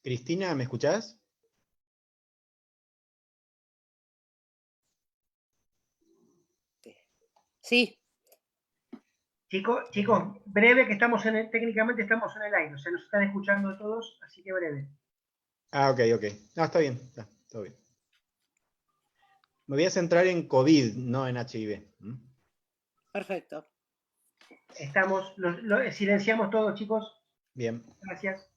Cristina, ¿me escuchás? Sí, Chicos, breve que técnicamente estamos en el aire, o sea, nos están escuchando todos, así que breve. Ah, ok, ok. No, está bien, está, todo bien. Me voy a centrar en COVID, no en HIV. ¿Mm? perfecto. Silenciamos todos, chicos. Bien. Gracias.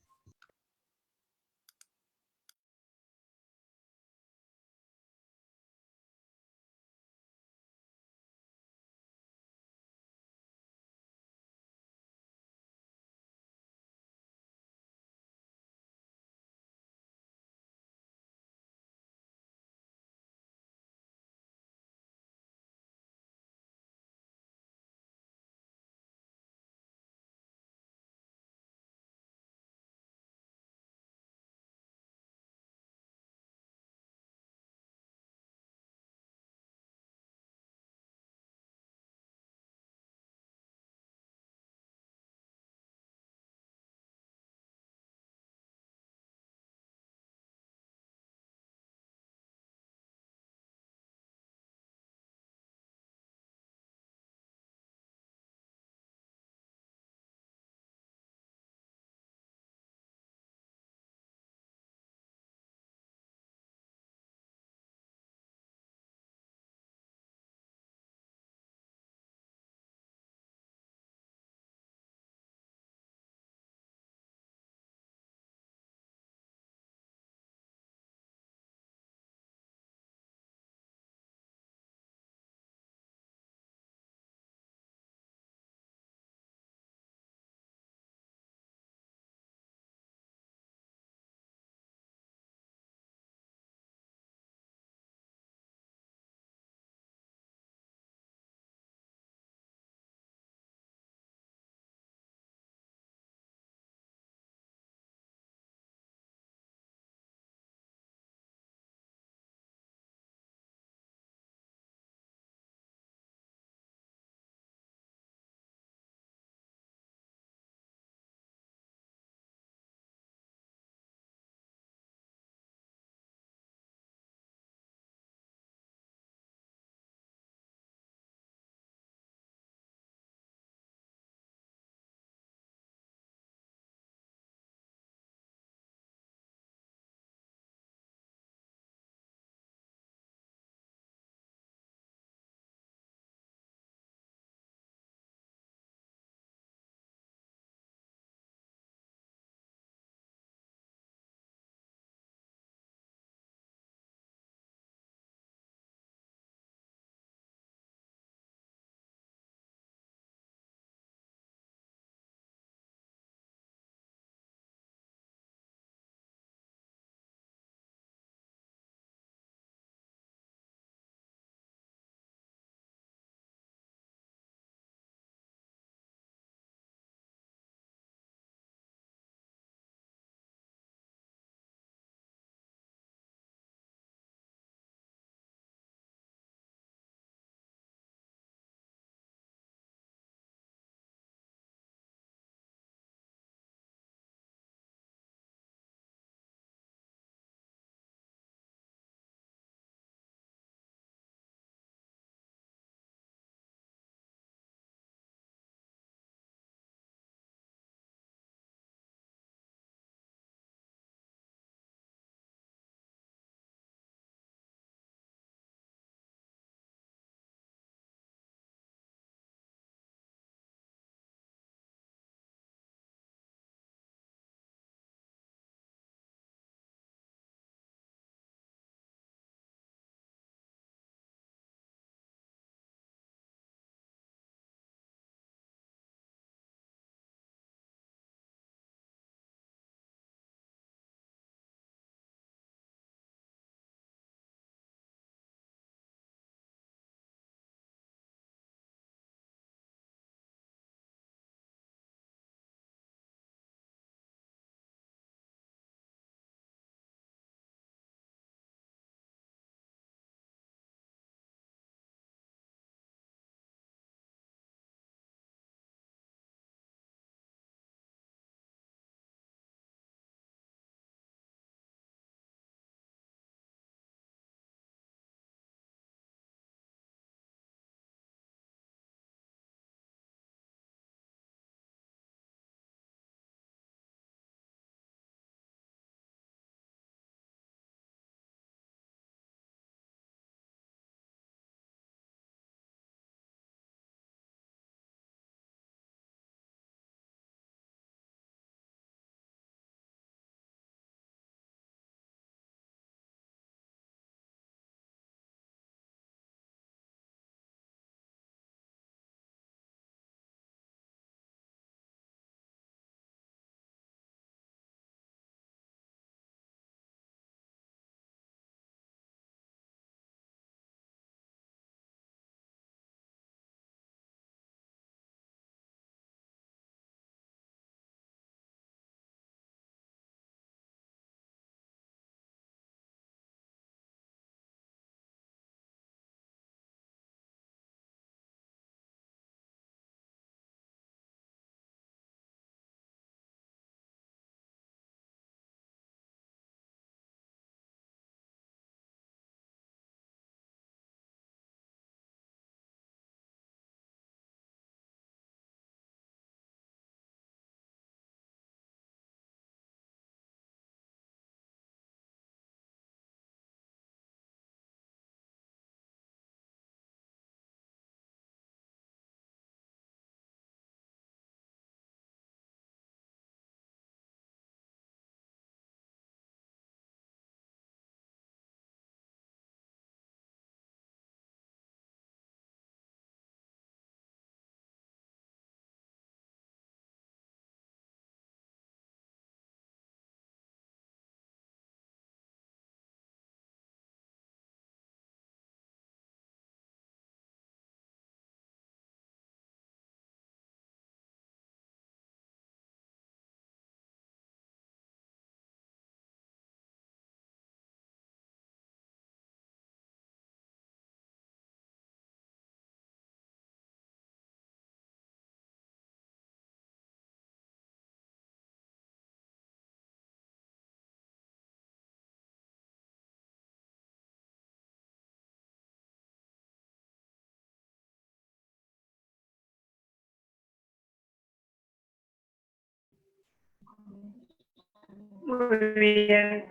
Muy bien.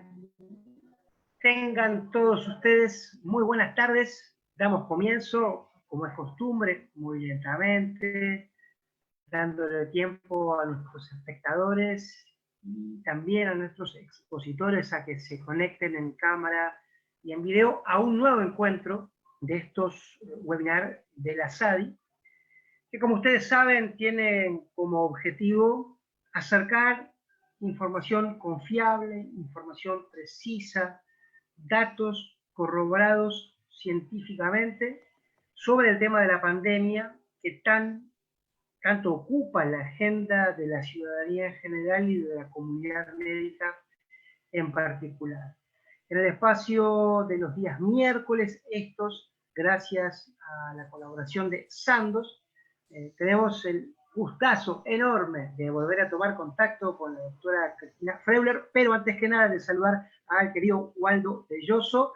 Tengan todos ustedes muy buenas tardes. Damos comienzo, como es costumbre, muy lentamente, dándole tiempo a nuestros espectadores y también a nuestros expositores a que se conecten en cámara y en video a un nuevo encuentro de estos webinars de la SADI, que como ustedes saben tienen como objetivo acercar información confiable, información precisa, datos corroborados científicamente sobre el tema de la pandemia que tanto ocupa la agenda de la ciudadanía en general y de la comunidad médica en particular. En el espacio de los días miércoles, gracias a la colaboración de Sandoz, tenemos el gustazo enorme de volver a tomar contacto con la doctora Cristina Freuler, pero antes que nada de saludar al querido Waldo Belloso,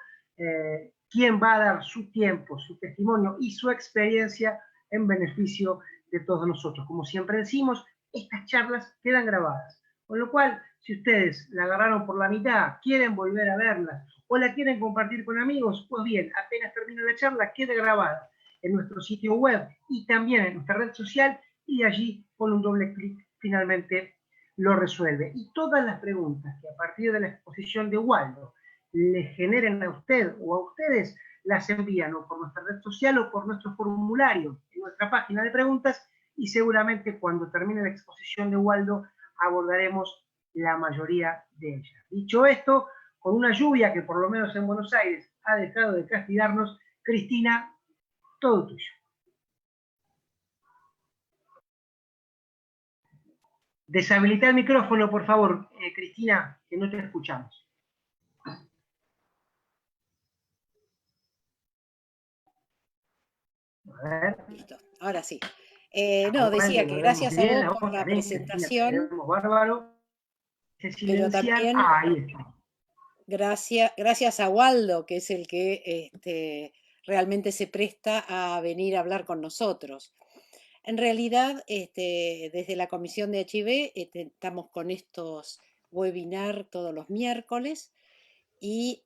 quien va a dar su tiempo, su testimonio y su experiencia en beneficio de todos nosotros. Como siempre decimos, estas charlas quedan grabadas, con lo cual, si ustedes la agarraron por la mitad, quieren volver a verla o la quieren compartir con amigos, pues bien, apenas termine la charla, queda grabada en nuestro sitio web y también en nuestra red social, y de allí con un doble clic finalmente lo resuelve. Y todas las preguntas que a partir de la exposición de Waldo le generen a usted o a ustedes, las envían o por nuestra red social o por nuestro formulario en nuestra página de preguntas, y seguramente cuando termine la exposición de Waldo abordaremos la mayoría de ellas. Dicho esto, con una lluvia que por lo menos en Buenos Aires ha dejado de castigarnos, Cristina, todo tuyo. Deshabilita el micrófono, por favor, Cristina, que no te escuchamos. A ver. Listo, ahora sí. No, decía que gracias a vos por la presentación, Bárbaro. Se pero silencian. también Ahí está. gracias a Waldo, que es el que realmente se presta a venir a hablar con nosotros. En realidad, desde la comisión de HIV estamos con estos webinars todos los miércoles y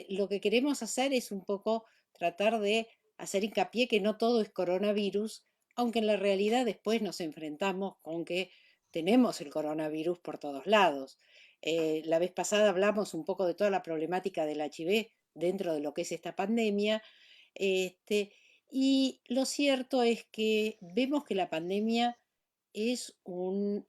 lo que queremos hacer es un poco tratar de hacer hincapié que no todo es coronavirus, aunque en la realidad después nos enfrentamos con que tenemos el coronavirus por todos lados. La vez pasada hablamos un poco de toda la problemática del HIV dentro de lo que es esta pandemia, y lo cierto es que vemos que la pandemia es un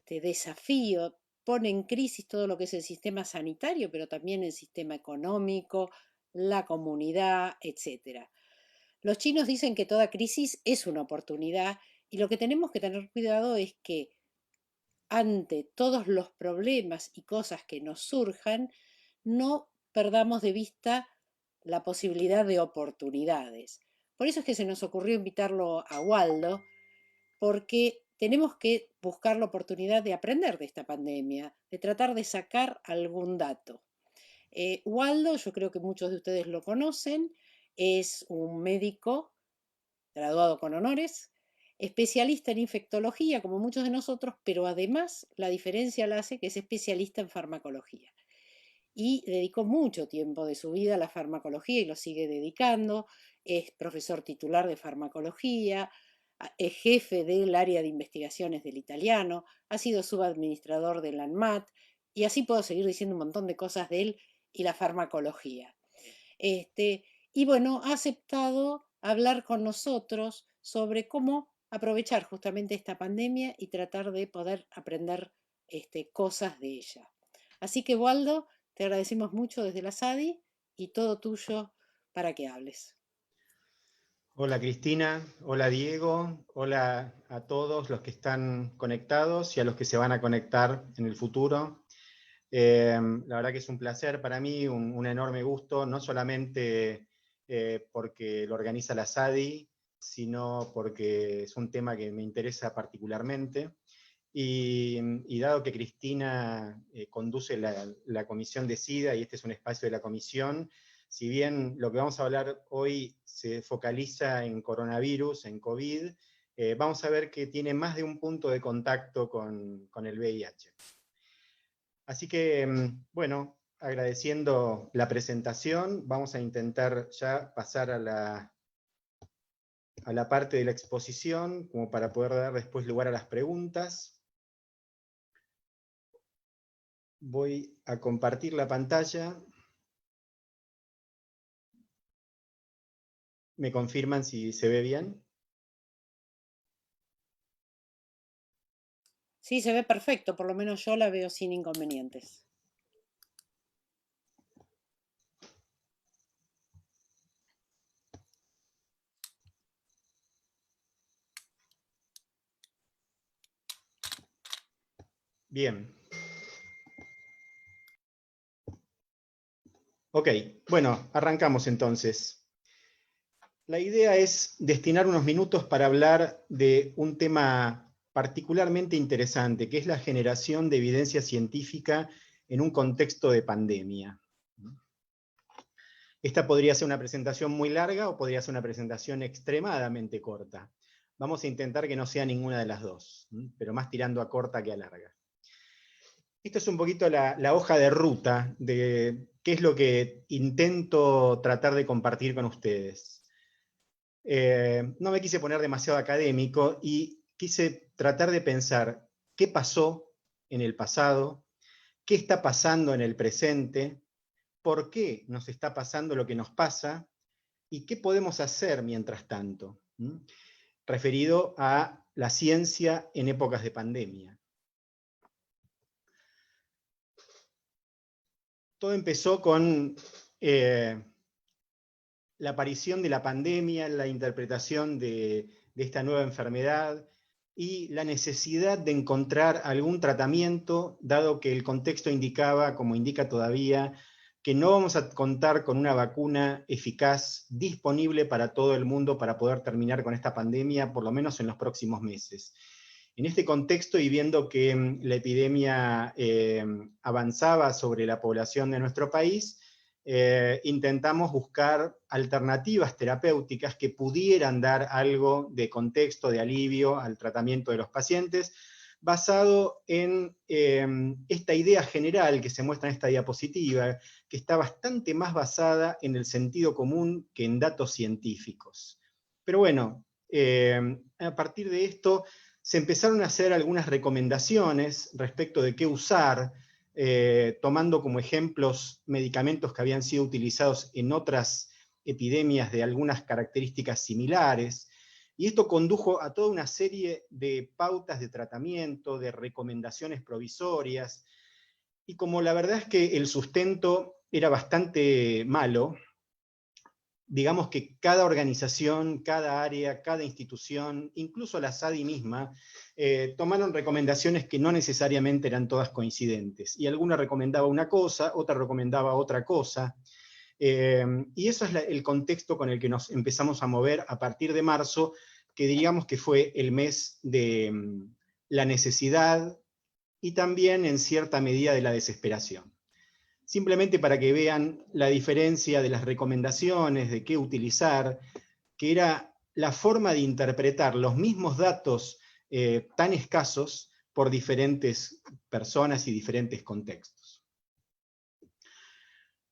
desafío, pone en crisis todo lo que es el sistema sanitario, pero también el sistema económico, la comunidad, etc. Los chinos dicen que toda crisis es una oportunidad y lo que tenemos que tener cuidado es que ante todos los problemas y cosas que nos surjan, no perdamos de vista la posibilidad de oportunidades. Por eso es que se nos ocurrió invitarlo a Waldo, porque tenemos que buscar la oportunidad de aprender de esta pandemia, de tratar de sacar algún dato. Waldo, yo creo que muchos de ustedes lo conocen, es un médico graduado con honores, especialista en infectología, como muchos de nosotros, pero además la diferencia la hace que es especialista en farmacología. Y dedicó mucho tiempo de su vida a la farmacología y lo sigue dedicando. Es profesor titular de farmacología, es jefe del área de investigaciones del italiano, ha sido subadministrador del ANMAT, y así puedo seguir diciendo un montón de cosas de él y la farmacología. Y bueno, ha aceptado hablar con nosotros sobre cómo aprovechar justamente esta pandemia y tratar de poder aprender cosas de ella. Así que, Waldo, te agradecemos mucho desde la SADI y todo tuyo para que hables. Hola Cristina, hola Diego, hola a todos los que están conectados y a los que se van a conectar en el futuro. La verdad que es un placer para mí, un enorme gusto, no solamente porque lo organiza la SADI, sino porque es un tema que me interesa particularmente. Y dado que Cristina conduce la comisión de SIDA y este es un espacio de la comisión, si bien lo que vamos a hablar hoy se focaliza en coronavirus, en COVID, vamos a ver que tiene más de un punto de contacto con el VIH. Así que, bueno, agradeciendo la presentación, vamos a intentar ya pasar a la parte de la exposición, como para poder dar después lugar a las preguntas. Voy a compartir la pantalla. ¿Me confirman si se ve bien? Sí, se ve perfecto, por lo menos yo la veo sin inconvenientes. Bien. Ok, bueno, arrancamos entonces. La idea es destinar unos minutos para hablar de un tema particularmente interesante, que es la generación de evidencia científica en un contexto de pandemia. Esta podría ser una presentación muy larga o podría ser una presentación extremadamente corta. Vamos a intentar que no sea ninguna de las dos, pero más tirando a corta que a larga. Esta es un poquito la hoja de ruta de qué es lo que intento tratar de compartir con ustedes. No me quise poner demasiado académico y quise tratar de pensar qué pasó en el pasado, qué está pasando en el presente, por qué nos está pasando lo que nos pasa y qué podemos hacer mientras tanto, referido a la ciencia en épocas de pandemia. Todo empezó con la aparición de la pandemia, la interpretación de esta nueva enfermedad y la necesidad de encontrar algún tratamiento, dado que el contexto indicaba, como indica todavía, que no vamos a contar con una vacuna eficaz disponible para todo el mundo para poder terminar con esta pandemia, por lo menos en los próximos meses. En este contexto, y viendo que la epidemia avanzaba sobre la población de nuestro país, intentamos buscar alternativas terapéuticas que pudieran dar algo de contexto, de alivio al tratamiento de los pacientes, basado en esta idea general que se muestra en esta diapositiva, que está bastante más basada en el sentido común que en datos científicos. Pero bueno, a partir de esto se empezaron a hacer algunas recomendaciones respecto de qué usar, tomando como ejemplos medicamentos que habían sido utilizados en otras epidemias de algunas características similares, y esto condujo a toda una serie de pautas de tratamiento, de recomendaciones provisorias, y como la verdad es que el sustento era bastante malo, digamos que cada organización, cada área, cada institución, incluso la SADI misma, tomaron recomendaciones que no necesariamente eran todas coincidentes. Y alguna recomendaba una cosa, otra recomendaba otra cosa. Y eso es el contexto con el que nos empezamos a mover a partir de marzo, que diríamos que fue el mes de la necesidad y también en cierta medida de la desesperación. Simplemente para que vean la diferencia de las recomendaciones, de qué utilizar, que era la forma de interpretar los mismos datos tan escasos por diferentes personas y diferentes contextos.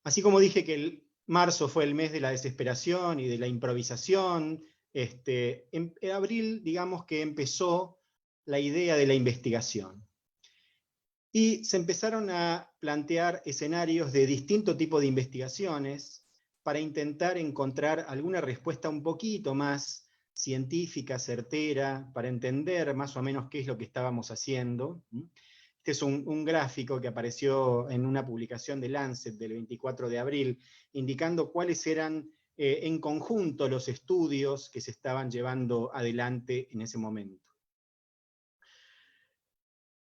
Así como dije que el marzo fue el mes de la desesperación y de la improvisación, en abril, digamos que empezó la idea de la investigación. Y se empezaron a plantear escenarios de distinto tipo de investigaciones para intentar encontrar alguna respuesta un poquito más científica, certera, para entender más o menos qué es lo que estábamos haciendo. Este es un gráfico que apareció en una publicación de Lancet del 24 de abril, indicando cuáles eran en conjunto los estudios que se estaban llevando adelante en ese momento.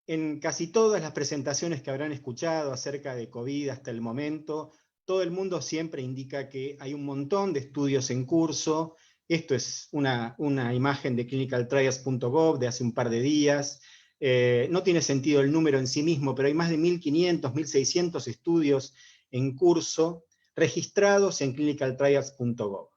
En casi todas las presentaciones que habrán escuchado acerca de COVID hasta el momento, todo el mundo siempre indica que hay un montón de estudios en curso. Esto es una imagen de clinicaltrials.gov de hace un par de días. No tiene sentido el número en sí mismo, pero hay más de 1.500, 1.600 estudios en curso registrados en clinicaltrials.gov.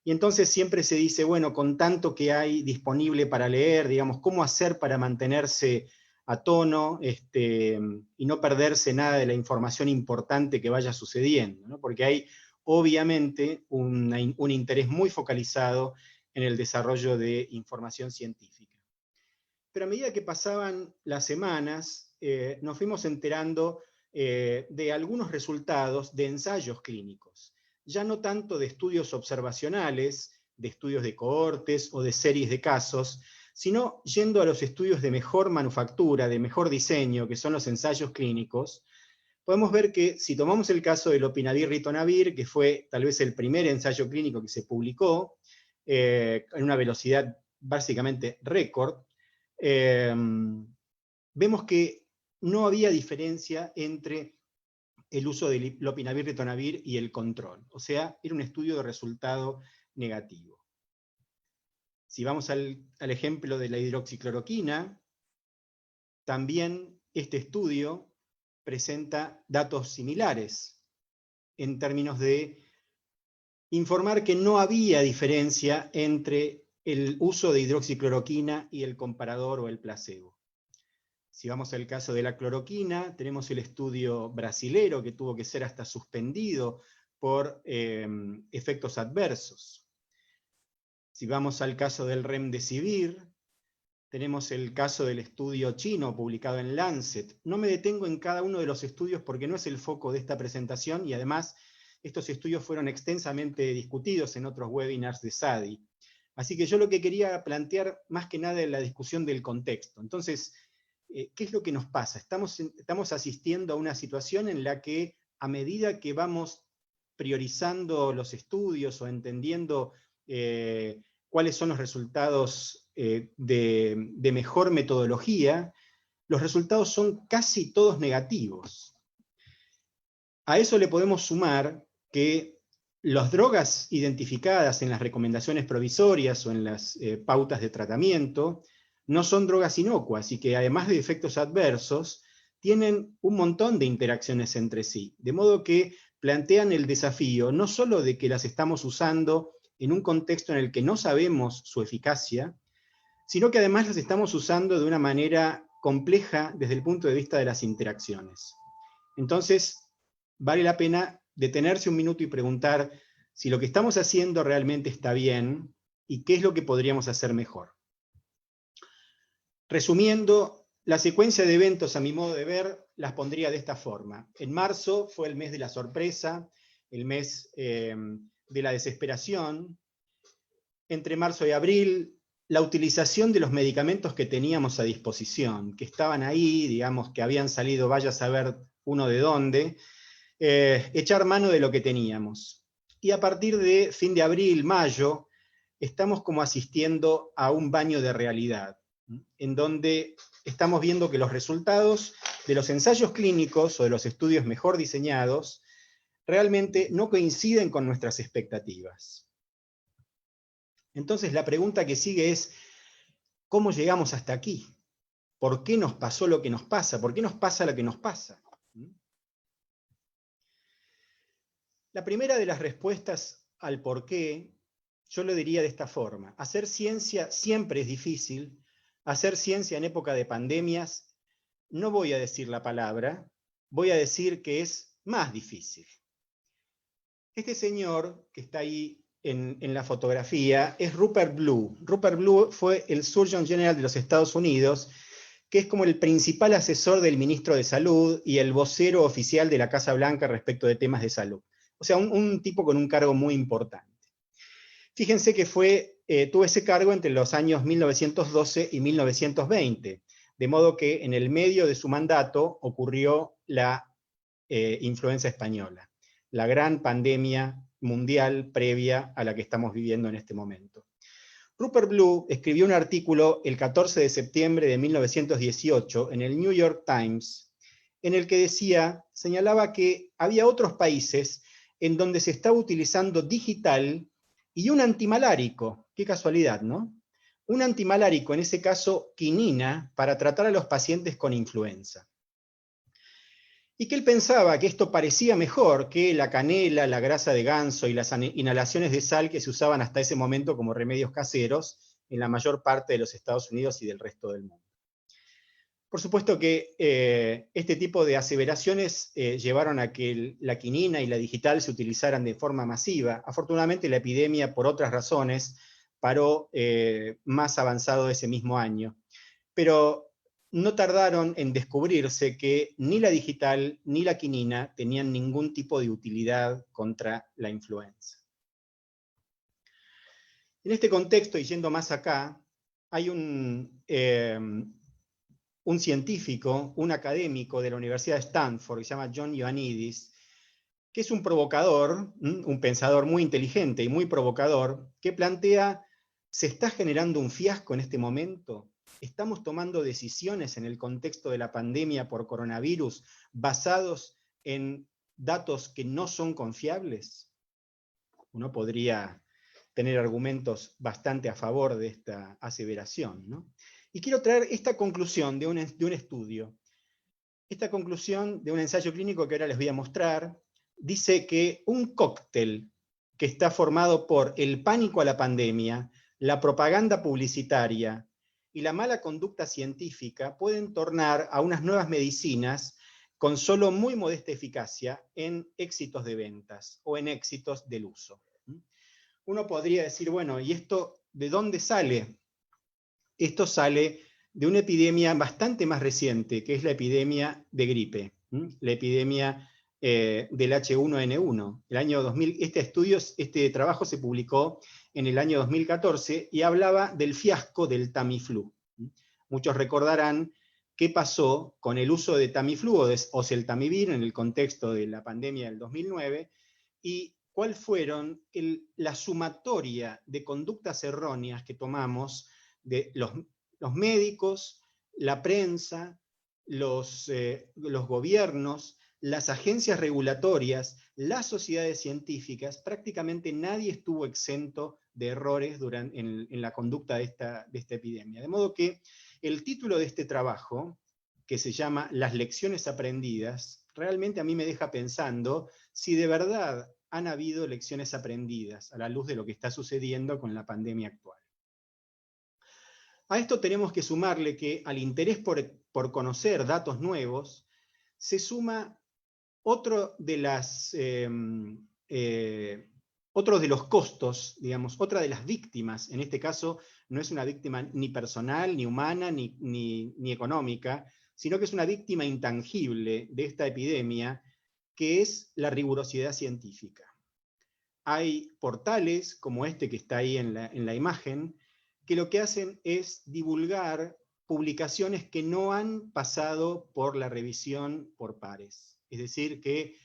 Y entonces siempre se dice, bueno, con tanto que hay disponible para leer, digamos, ¿cómo hacer para mantenerse a tono y no perderse nada de la información importante que vaya sucediendo, ¿no? Porque hay obviamente un interés muy focalizado en el desarrollo de información científica. Pero a medida que pasaban las semanas, nos fuimos enterando de algunos resultados de ensayos clínicos, ya no tanto de estudios observacionales, de estudios de cohortes o de series de casos, sino yendo a los estudios de mejor manufactura, de mejor diseño, que son los ensayos clínicos. Podemos ver que si tomamos el caso del lopinavir-ritonavir, que fue tal vez el primer ensayo clínico que se publicó, en una velocidad básicamente récord, vemos que no había diferencia entre el uso de lopinavir-ritonavir y el control. O sea, era un estudio de resultado negativo. Si vamos al ejemplo de la hidroxicloroquina, también este estudio presenta datos similares en términos de informar que no había diferencia entre el uso de hidroxicloroquina y el comparador o el placebo. Si vamos al caso de la cloroquina, tenemos el estudio brasilero que tuvo que ser hasta suspendido por efectos adversos. Si vamos al caso del remdesivir, tenemos el caso del estudio chino publicado en Lancet. No me detengo en cada uno de los estudios porque no es el foco de esta presentación y además estos estudios fueron extensamente discutidos en otros webinars de SADI. Así que yo lo que quería plantear más que nada es la discusión del contexto. Entonces, ¿qué es lo que nos pasa? Estamos asistiendo a una situación en la que a medida que vamos priorizando los estudios o entendiendo cuáles son los resultados de mejor metodología, los resultados son casi todos negativos. A eso le podemos sumar que las drogas identificadas en las recomendaciones provisorias o en las pautas de tratamiento no son drogas inocuas y que además de efectos adversos, tienen un montón de interacciones entre sí, de modo que plantean el desafío no solo de que las estamos usando en un contexto en el que no sabemos su eficacia, sino que además las estamos usando de una manera compleja desde el punto de vista de las interacciones. Entonces, vale la pena detenerse un minuto y preguntar si lo que estamos haciendo realmente está bien y qué es lo que podríamos hacer mejor. Resumiendo, la secuencia de eventos, a mi modo de ver, las pondría de esta forma. En marzo fue el mes de la sorpresa, el mes de la desesperación. Entre marzo y abril, la utilización de los medicamentos que teníamos a disposición, que estaban ahí, digamos, que habían salido, vaya a saber uno de dónde, echar mano de lo que teníamos. Y a partir de fin de abril, mayo, estamos como asistiendo a un baño de realidad, en donde estamos viendo que los resultados de los ensayos clínicos o de los estudios mejor diseñados realmente no coinciden con nuestras expectativas. Entonces la pregunta que sigue es, ¿cómo llegamos hasta aquí? ¿Por qué nos pasó lo que nos pasa? ¿Por qué nos pasa lo que nos pasa? La primera de las respuestas al por qué, yo lo diría de esta forma. Hacer ciencia siempre es difícil. Hacer ciencia en época de pandemias, no voy a decir la palabra, voy a decir que es más difícil. Este señor que está ahí en la fotografía es Rupert Blue. Rupert Blue fue el Surgeon General de los Estados Unidos, que es como el principal asesor del ministro de Salud y el vocero oficial de la Casa Blanca respecto de temas de salud. O sea, un tipo con un cargo muy importante. Fíjense que tuvo ese cargo entre los años 1912 y 1920, de modo que en el medio de su mandato ocurrió la influenza española, la gran pandemia mundial previa a la que estamos viviendo en este momento. Rupert Blue escribió un artículo el 14 de septiembre de 1918 en el New York Times, en el que señalaba que había otros países en donde se estaba utilizando digital y un antimalárico, qué casualidad, ¿no? Un antimalárico, en ese caso quinina, para tratar a los pacientes con influenza. Y que él pensaba que esto parecía mejor que la canela, la grasa de ganso y las inhalaciones de sal que se usaban hasta ese momento como remedios caseros en la mayor parte de los Estados Unidos y del resto del mundo. Por supuesto que este tipo de aseveraciones llevaron a que la quinina y la digital se utilizaran de forma masiva. Afortunadamente la epidemia, por otras razones, paró más avanzado ese mismo año. Pero no tardaron en descubrirse que ni la digital ni la quinina tenían ningún tipo de utilidad contra la influenza. En este contexto, y yendo más acá, hay un científico, un académico de la Universidad de Stanford, que se llama John Ioannidis, que es un provocador, un pensador muy inteligente y muy provocador, que plantea, ¿se está generando un fiasco en este momento? ¿Estamos tomando decisiones en el contexto de la pandemia por coronavirus basados en datos que no son confiables? Uno podría tener argumentos bastante a favor de esta aseveración, ¿no? Y quiero traer esta conclusión de un estudio. Esta conclusión de un ensayo clínico que ahora les voy a mostrar, dice que un cóctel que está formado por el pánico a la pandemia, la propaganda publicitaria y la mala conducta científica pueden tornar a unas nuevas medicinas con solo muy modesta eficacia en éxitos de ventas o en éxitos del uso. Uno podría decir, bueno, ¿y esto de dónde sale? Esto sale de una epidemia bastante más reciente, que es la epidemia de gripe, la epidemia del H1N1. El año 2000, este trabajo se publicó en el año 2014 y hablaba del fiasco del Tamiflu. Muchos recordarán qué pasó con el uso de Tamiflu o oseltamivir en el contexto de la pandemia del 2009 y cuál fueron la sumatoria de conductas erróneas que tomamos de los médicos, la prensa, los gobiernos, las agencias regulatorias, las sociedades científicas. Prácticamente nadie estuvo exento de errores en la conducta de esta epidemia. De modo que el título de este trabajo, que se llama Las lecciones aprendidas, realmente a mí me deja pensando si de verdad han habido lecciones aprendidas a la luz de lo que está sucediendo con la pandemia actual. A esto tenemos que sumarle que al interés por conocer datos nuevos, se suma otro de los costos, digamos, otra de las víctimas. En este caso no es una víctima ni personal, ni humana, ni económica, sino que es una víctima intangible de esta epidemia, que es la rigurosidad científica. Hay portales como este que está ahí en la imagen, que lo que hacen es divulgar publicaciones que no han pasado por la revisión por pares. Es decir, que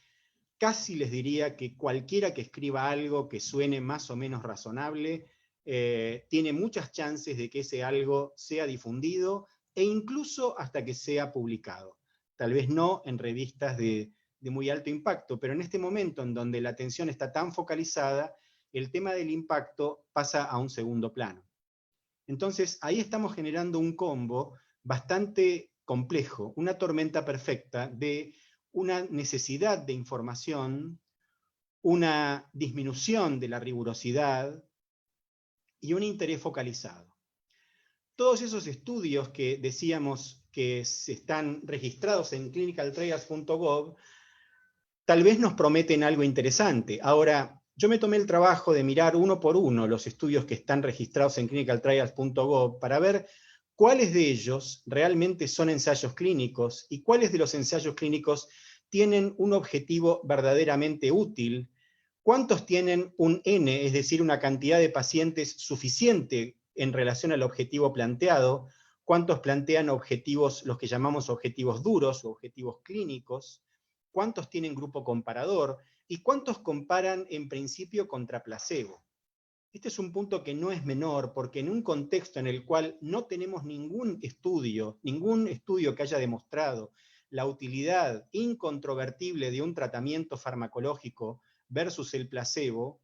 casi les diría que cualquiera que escriba algo que suene más o menos razonable, tiene muchas chances de que ese algo sea difundido e incluso hasta que sea publicado. Tal vez no en revistas de muy alto impacto, pero en este momento en donde la atención está tan focalizada, el tema del impacto pasa a un segundo plano. Entonces, ahí estamos generando un combo bastante complejo, una tormenta perfecta de una necesidad de información, una disminución de la rigurosidad y un interés focalizado. Todos esos estudios que decíamos que se están registrados en clinicaltrials.gov tal vez nos prometen algo interesante. Ahora, yo me tomé el trabajo de mirar uno por uno los estudios que están registrados en clinicaltrials.gov para ver cuáles de ellos realmente son ensayos clínicos y cuáles de los ensayos clínicos tienen un objetivo verdaderamente útil, cuántos tienen un N, es decir, una cantidad de pacientes suficiente en relación al objetivo planteado, cuántos plantean objetivos, los que llamamos objetivos duros o objetivos clínicos, cuántos tienen grupo comparador y cuántos comparan en principio contra placebo. Este es un punto que no es menor, porque en un contexto en el cual no tenemos ningún estudio que haya demostrado la utilidad incontrovertible de un tratamiento farmacológico versus el placebo,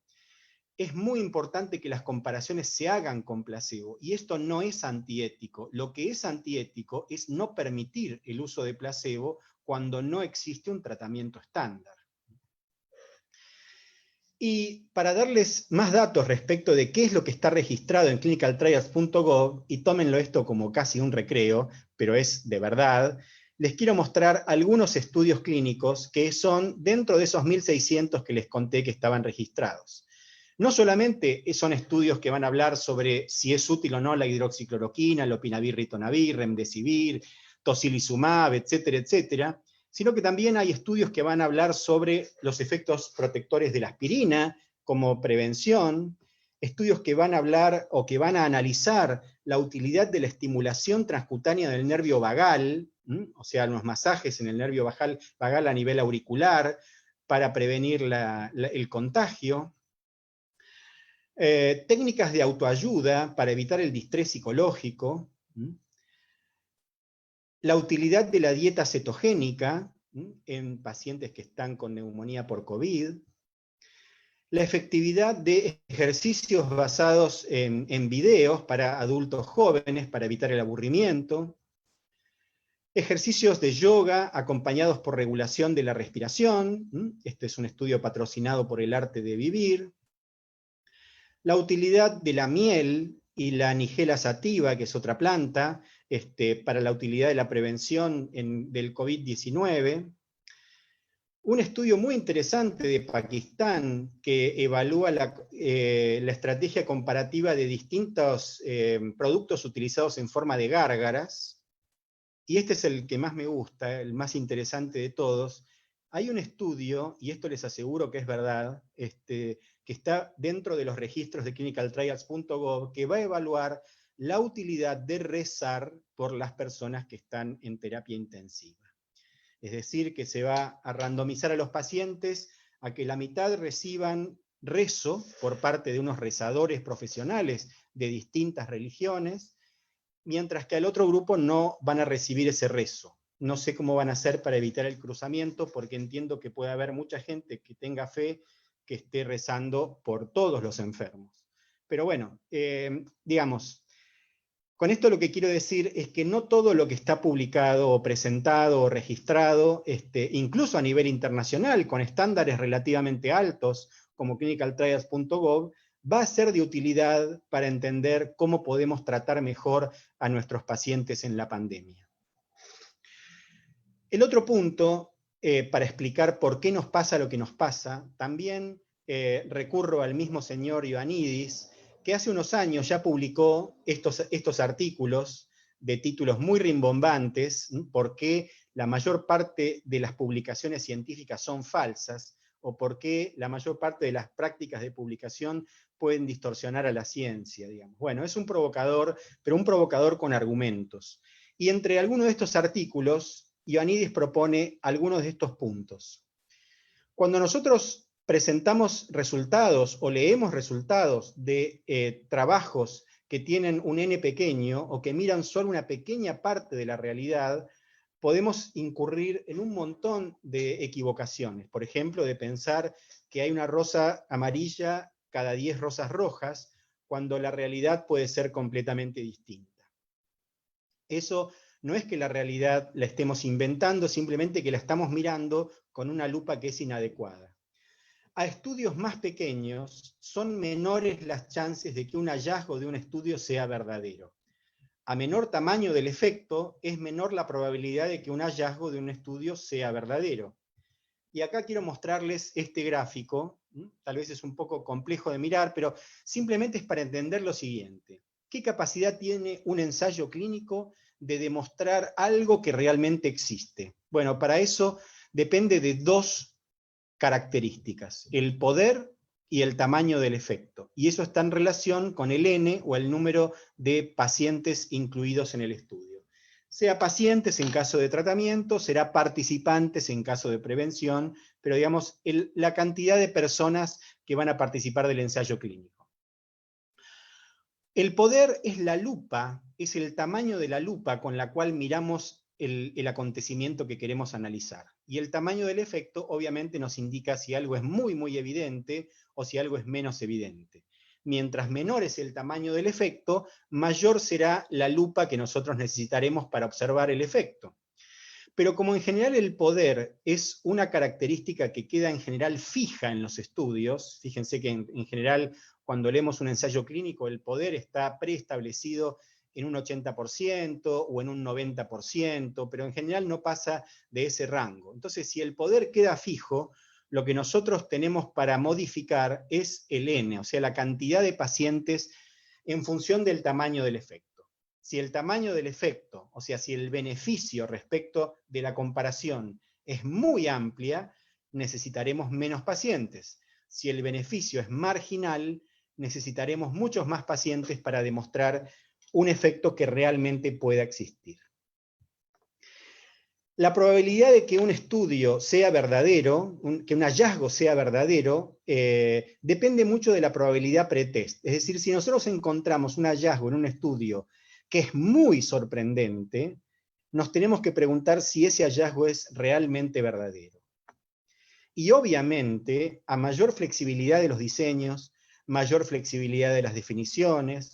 es muy importante que las comparaciones se hagan con placebo, y esto no es antiético. Lo que es antiético es no permitir el uso de placebo cuando no existe un tratamiento estándar. Y para darles más datos respecto de qué es lo que está registrado en clinicaltrials.gov, y tómenlo esto como casi un recreo, pero es de verdad, les quiero mostrar algunos estudios clínicos que son dentro de esos 1.600 que les conté que estaban registrados. No solamente son estudios que van a hablar sobre si es útil o no la hidroxicloroquina, lopinavir, ritonavir, remdesivir, tocilizumab, etcétera, etcétera, sino que también hay estudios que van a hablar sobre los efectos protectores de la aspirina como prevención, estudios que van a hablar o que van a analizar la utilidad de la estimulación transcutánea del nervio vagal, o sea, los masajes en el nervio vagal a nivel auricular para prevenir el contagio, técnicas de autoayuda para evitar el distrés psicológico, la utilidad de la dieta cetogénica en pacientes que están con neumonía por COVID, la efectividad de ejercicios basados en videos para adultos jóvenes para evitar el aburrimiento, ejercicios de yoga acompañados por regulación de la respiración, este es un estudio patrocinado por El Arte de Vivir, la utilidad de la miel y la nigella sativa, que es otra planta, para la utilidad de la prevención del COVID-19, un estudio muy interesante de Pakistán que evalúa la estrategia comparativa de distintos productos utilizados en forma de gárgaras, y este es el que más me gusta, el más interesante de todos. Hay un estudio, y esto les aseguro que es verdad, que está dentro de los registros de clinicaltrials.gov, que va a evaluar la utilidad de rezar por las personas que están en terapia intensiva. Es decir, que se va a randomizar a los pacientes a que la mitad reciban rezo por parte de unos rezadores profesionales de distintas religiones, mientras que al otro grupo no van a recibir ese rezo. No sé cómo van a hacer para evitar el cruzamiento, porque entiendo que puede haber mucha gente que tenga fe que esté rezando por todos los enfermos. Pero bueno, digamos, con esto lo que quiero decir es que no todo lo que está publicado o presentado o registrado, incluso a nivel internacional, con estándares relativamente altos, como clinicaltrials.gov, va a ser de utilidad para entender cómo podemos tratar mejor a nuestros pacientes en la pandemia. El otro punto, para explicar por qué nos pasa lo que nos pasa, también recurro al mismo señor Ioannidis, que hace unos años ya publicó estos artículos de títulos muy rimbombantes, por qué la mayor parte de las publicaciones científicas son falsas, o por qué la mayor parte de las prácticas de publicación pueden distorsionar a la ciencia, digamos. Bueno, es un provocador, pero un provocador con argumentos. Y entre algunos de estos artículos, Ioannidis propone algunos de estos puntos. Cuando nosotros presentamos resultados o leemos resultados de trabajos que tienen un N pequeño o que miran solo una pequeña parte de la realidad, podemos incurrir en un montón de equivocaciones. Por ejemplo, de pensar que hay una rosa amarilla cada 10 rosas rojas, cuando la realidad puede ser completamente distinta. Eso no es que la realidad la estemos inventando, simplemente que la estamos mirando con una lupa que es inadecuada. A estudios más pequeños son menores las chances de que un hallazgo de un estudio sea verdadero. A menor tamaño del efecto, es menor la probabilidad de que un hallazgo de un estudio sea verdadero. Y acá quiero mostrarles este gráfico, tal vez es un poco complejo de mirar, pero simplemente es para entender lo siguiente. ¿Qué capacidad tiene un ensayo clínico de demostrar algo que realmente existe? Bueno, para eso depende de dos características, el poder y el tamaño del efecto. Y eso está en relación con el N o el número de pacientes incluidos en el estudio. Sea pacientes en caso de tratamiento, será participantes en caso de prevención, pero digamos, la cantidad de personas que van a participar del ensayo clínico. El poder es la lupa, es el tamaño de la lupa con la cual miramos el acontecimiento que queremos analizar. Y el tamaño del efecto obviamente nos indica si algo es muy, muy evidente o si algo es menos evidente. Mientras menor es el tamaño del efecto, mayor será la lupa que nosotros necesitaremos para observar el efecto. Pero como en general el poder es una característica que queda en general fija en los estudios, fíjense que en general cuando leemos un ensayo clínico el poder está preestablecido en un 80% o en un 90%, pero en general no pasa de ese rango. Entonces, si el poder queda fijo, lo que nosotros tenemos para modificar es el N, o sea, la cantidad de pacientes en función del tamaño del efecto. Si el tamaño del efecto, o sea, si el beneficio respecto de la comparación es muy amplia, necesitaremos menos pacientes. Si el beneficio es marginal, necesitaremos muchos más pacientes para demostrar un efecto que realmente pueda existir. La probabilidad de que un estudio sea verdadero, que un hallazgo sea verdadero, depende mucho de la probabilidad pretest. Es decir, si nosotros encontramos un hallazgo en un estudio que es muy sorprendente, nos tenemos que preguntar si ese hallazgo es realmente verdadero. Y obviamente, a mayor flexibilidad de los diseños, mayor flexibilidad de las definiciones,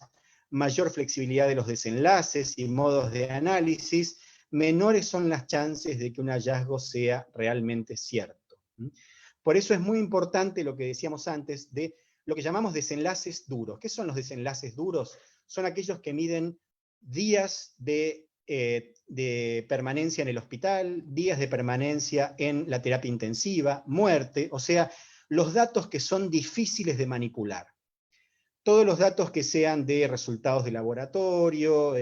mayor flexibilidad de los desenlaces y modos de análisis, menores son las chances de que un hallazgo sea realmente cierto. Por eso es muy importante lo que decíamos antes de lo que llamamos desenlaces duros. ¿Qué son los desenlaces duros? Son aquellos que miden días de permanencia en el hospital, días de permanencia en la terapia intensiva, muerte, o sea, los datos que son difíciles de manipular. Todos los datos que sean de resultados de laboratorio,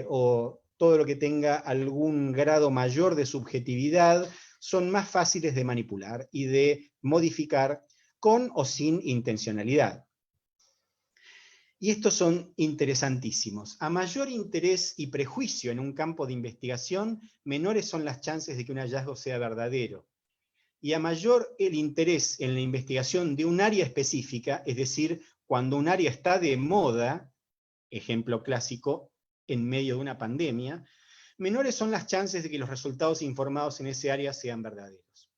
o todo lo que tenga algún grado mayor de subjetividad, son más fáciles de manipular y de modificar con o sin intencionalidad. Y estos son interesantísimos. A mayor interés y prejuicio en un campo de investigación, menores son las chances de que un hallazgo sea verdadero. Y a mayor el interés en la investigación de un área específica, es decir, cuando un área está de moda, ejemplo clásico, en medio de una pandemia, menores son las chances de que los resultados informados en ese área sean verdaderos.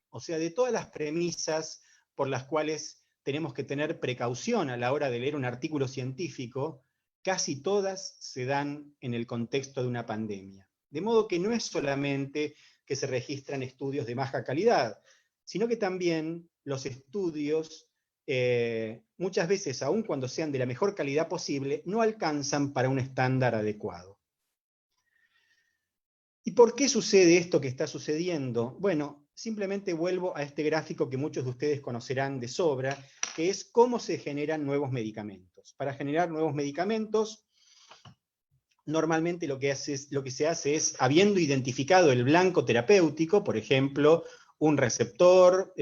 O sea, de todas las premisas por las cuales tenemos que tener precaución a la hora de leer un artículo científico, casi todas se dan en el contexto de una pandemia. De modo que no es solamente que se registran estudios de baja calidad, sino que también los estudios, muchas veces, aun cuando sean de la mejor calidad posible, no alcanzan para un estándar adecuado. ¿Y por qué sucede esto que está sucediendo? Bueno, simplemente vuelvo a este gráfico que muchos de ustedes conocerán de sobra, que es cómo se generan nuevos medicamentos. Para generar nuevos medicamentos, normalmente lo que se hace es, habiendo identificado el blanco terapéutico, por ejemplo, un receptor,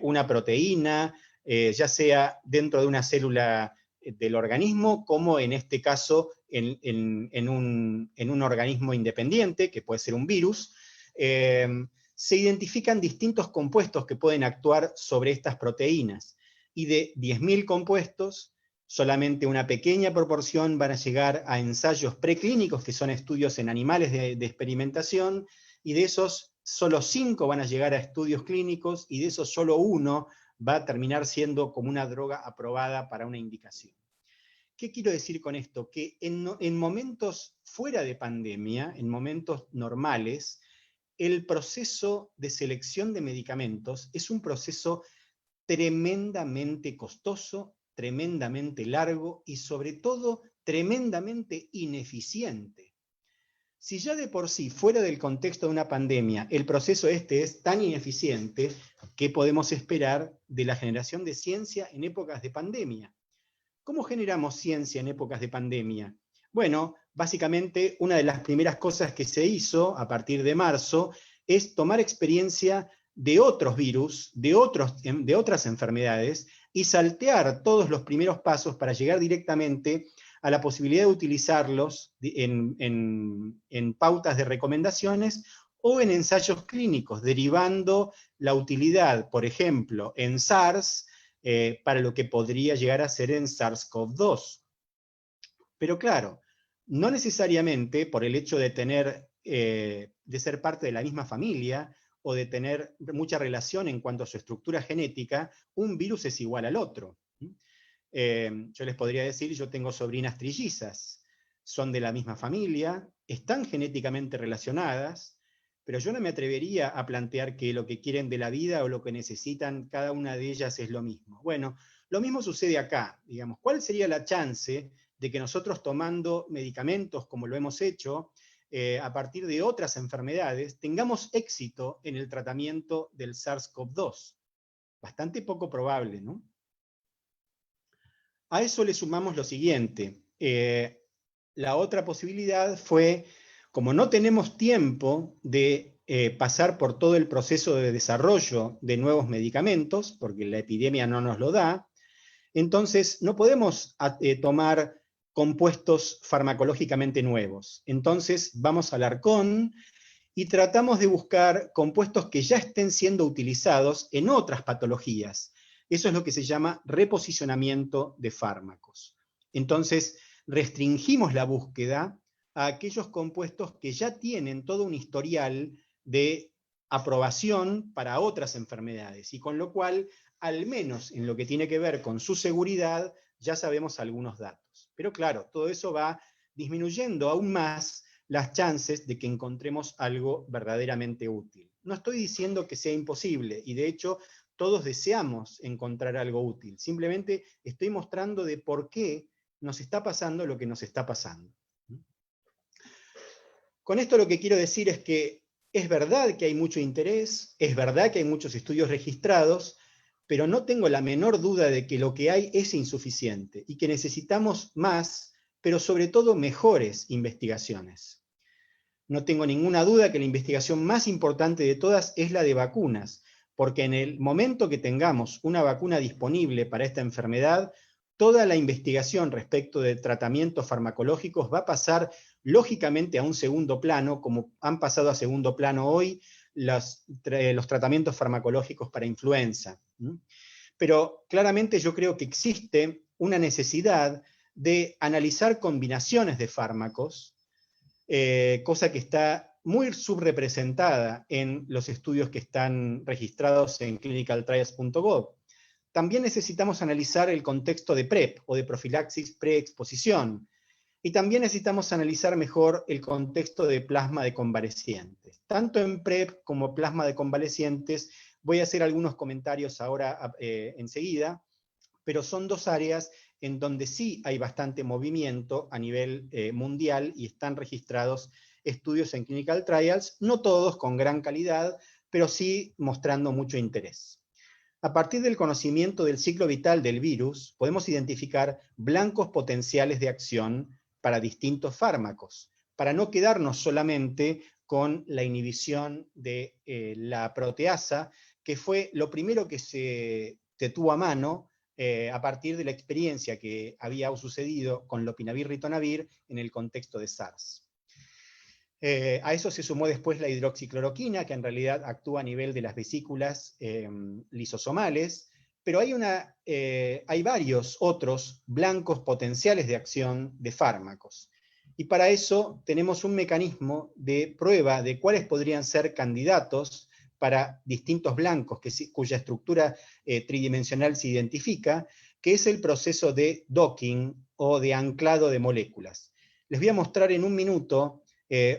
una proteína, ya sea dentro de una célula del organismo, como en este caso en un organismo independiente, que puede ser un virus, se identifican distintos compuestos que pueden actuar sobre estas proteínas. Y de 10.000 compuestos, solamente una pequeña proporción van a llegar a ensayos preclínicos, que son estudios en animales de experimentación, y de esos solo 5 van a llegar a estudios clínicos, y de esos solo 1 va a terminar siendo como una droga aprobada para una indicación. ¿Qué quiero decir con esto? Que en momentos fuera de pandemia, en momentos normales, el proceso de selección de medicamentos es un proceso tremendamente costoso, tremendamente largo y sobre todo tremendamente ineficiente. Si ya de por sí, fuera del contexto de una pandemia, el proceso es tan ineficiente, ¿qué podemos esperar de la generación de ciencia en épocas de pandemia? ¿Cómo generamos ciencia en épocas de pandemia? Bueno, básicamente una de las primeras cosas que se hizo a partir de marzo es tomar experiencia de otros virus, de otras enfermedades, y saltear todos los primeros pasos para llegar directamente a la posibilidad de utilizarlos en pautas de recomendaciones o en ensayos clínicos, derivando la utilidad, por ejemplo, en SARS, para lo que podría llegar a ser en SARS-CoV-2. Pero claro, no necesariamente por el hecho de de ser parte de la misma familia o de tener mucha relación en cuanto a su estructura genética, un virus es igual al otro. Yo les podría decir, yo tengo sobrinas trillizas, son de la misma familia, están genéticamente relacionadas, pero yo no me atrevería a plantear que lo que quieren de la vida o lo que necesitan cada una de ellas es lo mismo. Bueno, lo mismo sucede acá, digamos. ¿Cuál sería la chance de que nosotros tomando medicamentos, como lo hemos hecho, a partir de otras enfermedades, tengamos éxito en el tratamiento del SARS-CoV-2? Bastante poco probable, ¿no? A eso le sumamos lo siguiente. La otra posibilidad fue, como no tenemos tiempo de pasar por todo el proceso de desarrollo de nuevos medicamentos, porque la epidemia no nos lo da, entonces no podemos tomar compuestos farmacológicamente nuevos. Entonces vamos al Arcón y tratamos de buscar compuestos que ya estén siendo utilizados en otras patologías. Eso es lo que se llama reposicionamiento de fármacos. Entonces, restringimos la búsqueda a aquellos compuestos que ya tienen todo un historial de aprobación para otras enfermedades, y con lo cual, al menos en lo que tiene que ver con su seguridad, ya sabemos algunos datos. Pero claro, todo eso va disminuyendo aún más las chances de que encontremos algo verdaderamente útil. No estoy diciendo que sea imposible, y de hecho todos deseamos encontrar algo útil. Simplemente estoy mostrando de por qué nos está pasando lo que nos está pasando. Con esto lo que quiero decir es que es verdad que hay mucho interés, es verdad que hay muchos estudios registrados, pero no tengo la menor duda de que lo que hay es insuficiente y que necesitamos más, pero sobre todo mejores investigaciones. No tengo ninguna duda que la investigación más importante de todas es la de vacunas, porque en el momento que tengamos una vacuna disponible para esta enfermedad, toda la investigación respecto de tratamientos farmacológicos va a pasar lógicamente a un segundo plano, como han pasado a segundo plano hoy los tratamientos farmacológicos para influenza. Pero claramente yo creo que existe una necesidad de analizar combinaciones de fármacos, cosa que está muy subrepresentada en los estudios que están registrados en clinicaltrials.gov. También necesitamos analizar el contexto de PrEP o de profilaxis preexposición, y también necesitamos analizar mejor el contexto de plasma de convalecientes. Tanto en PrEP como plasma de convalecientes voy a hacer algunos comentarios ahora enseguida, pero son dos áreas en donde sí hay bastante movimiento a nivel mundial y están registrados estudios en clinical trials, no todos con gran calidad, pero sí mostrando mucho interés. A partir del conocimiento del ciclo vital del virus, podemos identificar blancos potenciales de acción para distintos fármacos, para no quedarnos solamente con la inhibición de la proteasa, que fue lo primero que se tuvo a mano a partir de la experiencia que había sucedido con lopinavir-ritonavir en el contexto de SARS. A eso se sumó después la hidroxicloroquina, que en realidad actúa a nivel de las vesículas lisosomales, pero hay varios otros blancos potenciales de acción de fármacos. Y para eso tenemos un mecanismo de prueba de cuáles podrían ser candidatos para distintos blancos cuya estructura tridimensional se identifica, que es el proceso de docking o de anclado de moléculas. Les voy a mostrar en un minuto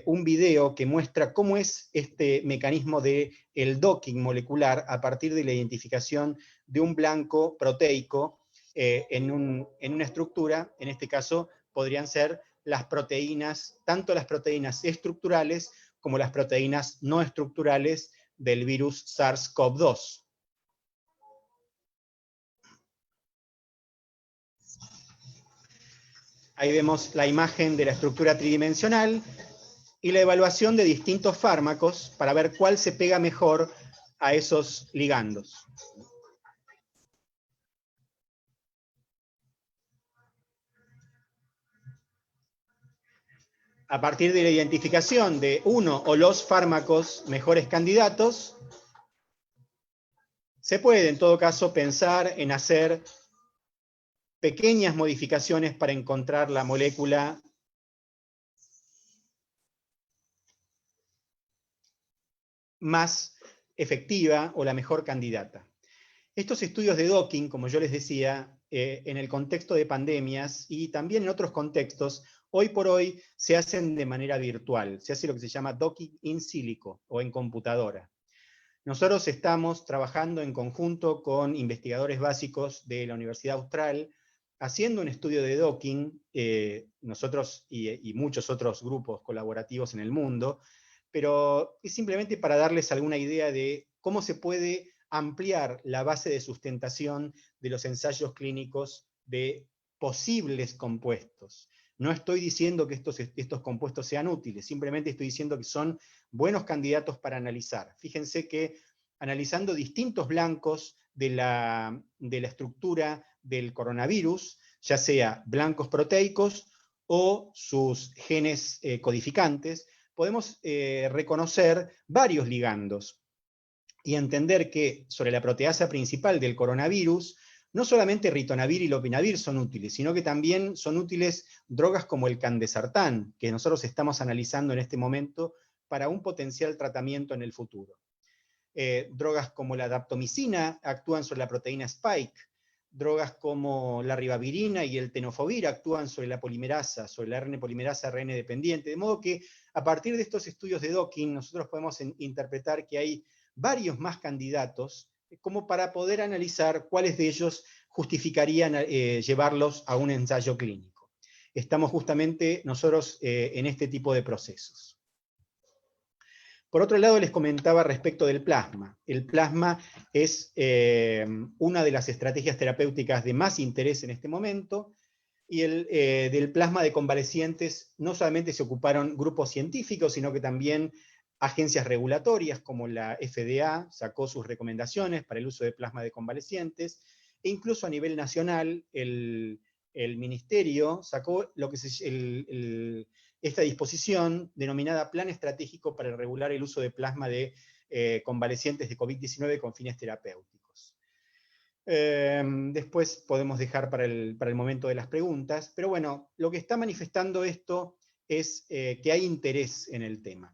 un video que muestra cómo es este mecanismo del docking molecular a partir de la identificación de un blanco proteico en una estructura. En este caso podrían ser las proteínas, tanto las proteínas estructurales como las proteínas no estructurales del virus SARS-CoV-2. Ahí vemos la imagen de la estructura tridimensional y la evaluación de distintos fármacos para ver cuál se pega mejor a esos ligandos. A partir de la identificación de uno o los fármacos mejores candidatos, se puede en todo caso pensar en hacer pequeñas modificaciones para encontrar la molécula más efectiva o la mejor candidata. Estos estudios de docking, como yo les decía, en el contexto de pandemias y también en otros contextos, hoy por hoy se hacen de manera virtual, se hace lo que se llama docking in silico o en computadora. Nosotros estamos trabajando en conjunto con investigadores básicos de la Universidad Austral, haciendo un estudio de docking, nosotros y muchos otros grupos colaborativos en el mundo, pero es simplemente para darles alguna idea de cómo se puede ampliar la base de sustentación de los ensayos clínicos de posibles compuestos. No estoy diciendo que estos compuestos sean útiles, simplemente estoy diciendo que son buenos candidatos para analizar. Fíjense que analizando distintos blancos de la estructura del coronavirus, ya sea blancos proteicos o sus genes codificantes, podemos reconocer varios ligandos y entender que sobre la proteasa principal del coronavirus, no solamente ritonavir y lopinavir son útiles, sino que también son útiles drogas como el candesartán, que nosotros estamos analizando en este momento para un potencial tratamiento en el futuro. Drogas como la daptomicina actúan sobre la proteína spike, drogas como la ribavirina y el tenofovir actúan sobre la polimerasa, sobre la RNA polimerasa RN dependiente, de modo que a partir de estos estudios de docking nosotros podemos interpretar que hay varios más candidatos como para poder analizar cuáles de ellos justificarían llevarlos a un ensayo clínico. Estamos justamente nosotros en este tipo de procesos. Por otro lado, les comentaba respecto del plasma. El plasma es una de las estrategias terapéuticas de más interés en este momento, y del plasma de convalecientes no solamente se ocuparon grupos científicos, sino que también agencias regulatorias como la FDA sacó sus recomendaciones para el uso de plasma de convalecientes, e incluso a nivel nacional el ministerio sacó lo que esta disposición denominada Plan Estratégico para regular el uso de plasma de convalecientes de COVID-19 con fines terapéuticos. Después podemos dejar para el momento de las preguntas, pero bueno, lo que está manifestando esto es que hay interés en el tema.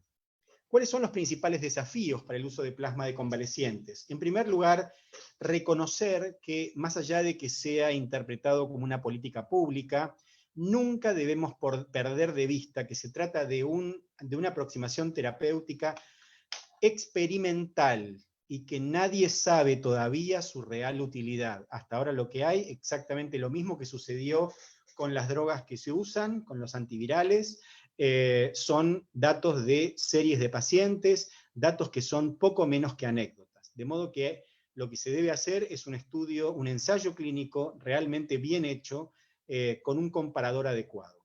¿Cuáles son los principales desafíos para el uso de plasma de convalecientes? En primer lugar, reconocer que más allá de que sea interpretado como una política pública, nunca debemos perder de vista que se trata de una aproximación terapéutica experimental y que nadie sabe todavía su real utilidad. Hasta ahora lo que hay, exactamente lo mismo que sucedió con las drogas que se usan, con los antivirales, son datos de series de pacientes, datos que son poco menos que anécdotas. De modo que lo que se debe hacer es un estudio, un ensayo clínico realmente bien hecho, con un comparador adecuado.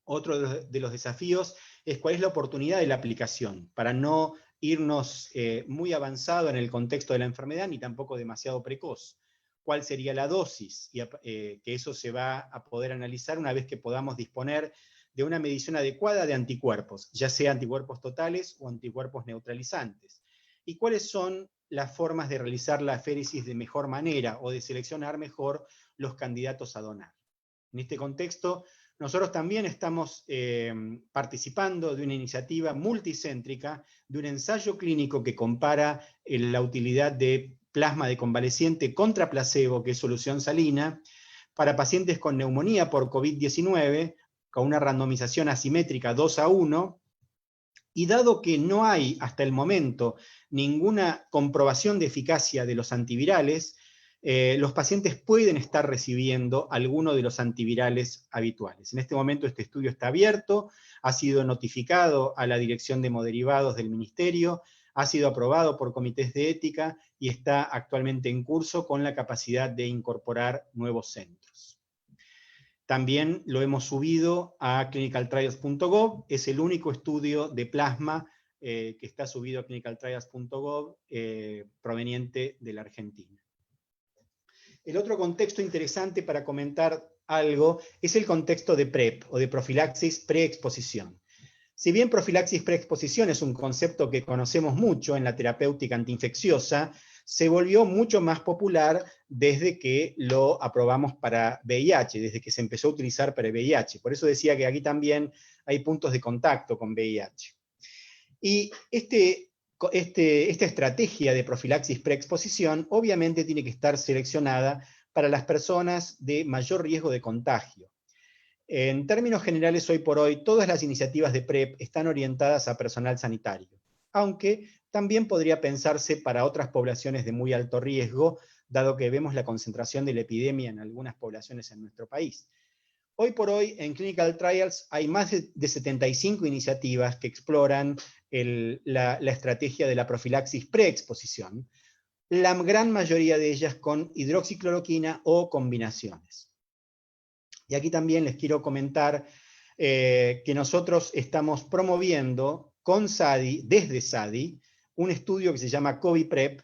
Otro de los desafíos es cuál es la oportunidad de la aplicación, para no irnos muy avanzado en el contexto de la enfermedad, ni tampoco demasiado precoz. ¿Cuál sería la dosis? Y que eso se va a poder analizar una vez que podamos disponer de una medición adecuada de anticuerpos, ya sea anticuerpos totales o anticuerpos neutralizantes. ¿Y cuáles son las formas de realizar la aféresis de mejor manera o de seleccionar mejor los candidatos a donar? En este contexto, nosotros también estamos participando de una iniciativa multicéntrica, de un ensayo clínico que compara la utilidad de plasma de convaleciente contra placebo, que es solución salina, para pacientes con neumonía por COVID-19, con una randomización asimétrica 2:1, y dado que no hay hasta el momento ninguna comprobación de eficacia de los antivirales, los pacientes pueden estar recibiendo alguno de los antivirales habituales. En este momento este estudio está abierto, ha sido notificado a la Dirección de Hemoderivados del Ministerio, ha sido aprobado por comités de ética y está actualmente en curso con la capacidad de incorporar nuevos centros. También lo hemos subido a clinicaltrials.gov, es el único estudio de plasma que está subido a clinicaltrials.gov proveniente de la Argentina. El otro contexto interesante para comentar algo es el contexto de PrEP, o de profilaxis preexposición. Si bien profilaxis preexposición es un concepto que conocemos mucho en la terapéutica antiinfecciosa, se volvió mucho más popular desde que lo aprobamos para VIH, desde que se empezó a utilizar para VIH. Por eso decía que aquí también hay puntos de contacto con VIH. Y esta estrategia de profilaxis preexposición obviamente tiene que estar seleccionada para las personas de mayor riesgo de contagio. En términos generales, hoy por hoy, todas las iniciativas de PrEP están orientadas a personal sanitario, aunque también podría pensarse para otras poblaciones de muy alto riesgo, dado que vemos la concentración de la epidemia en algunas poblaciones en nuestro país. Hoy por hoy, en Clinical Trials hay más de 75 iniciativas que exploran la estrategia de la profilaxis preexposición, la gran mayoría de ellas con hidroxicloroquina o combinaciones. Y aquí también les quiero comentar que nosotros estamos promoviendo con SADI, desde SADI, un estudio que se llama COVID-PrEP,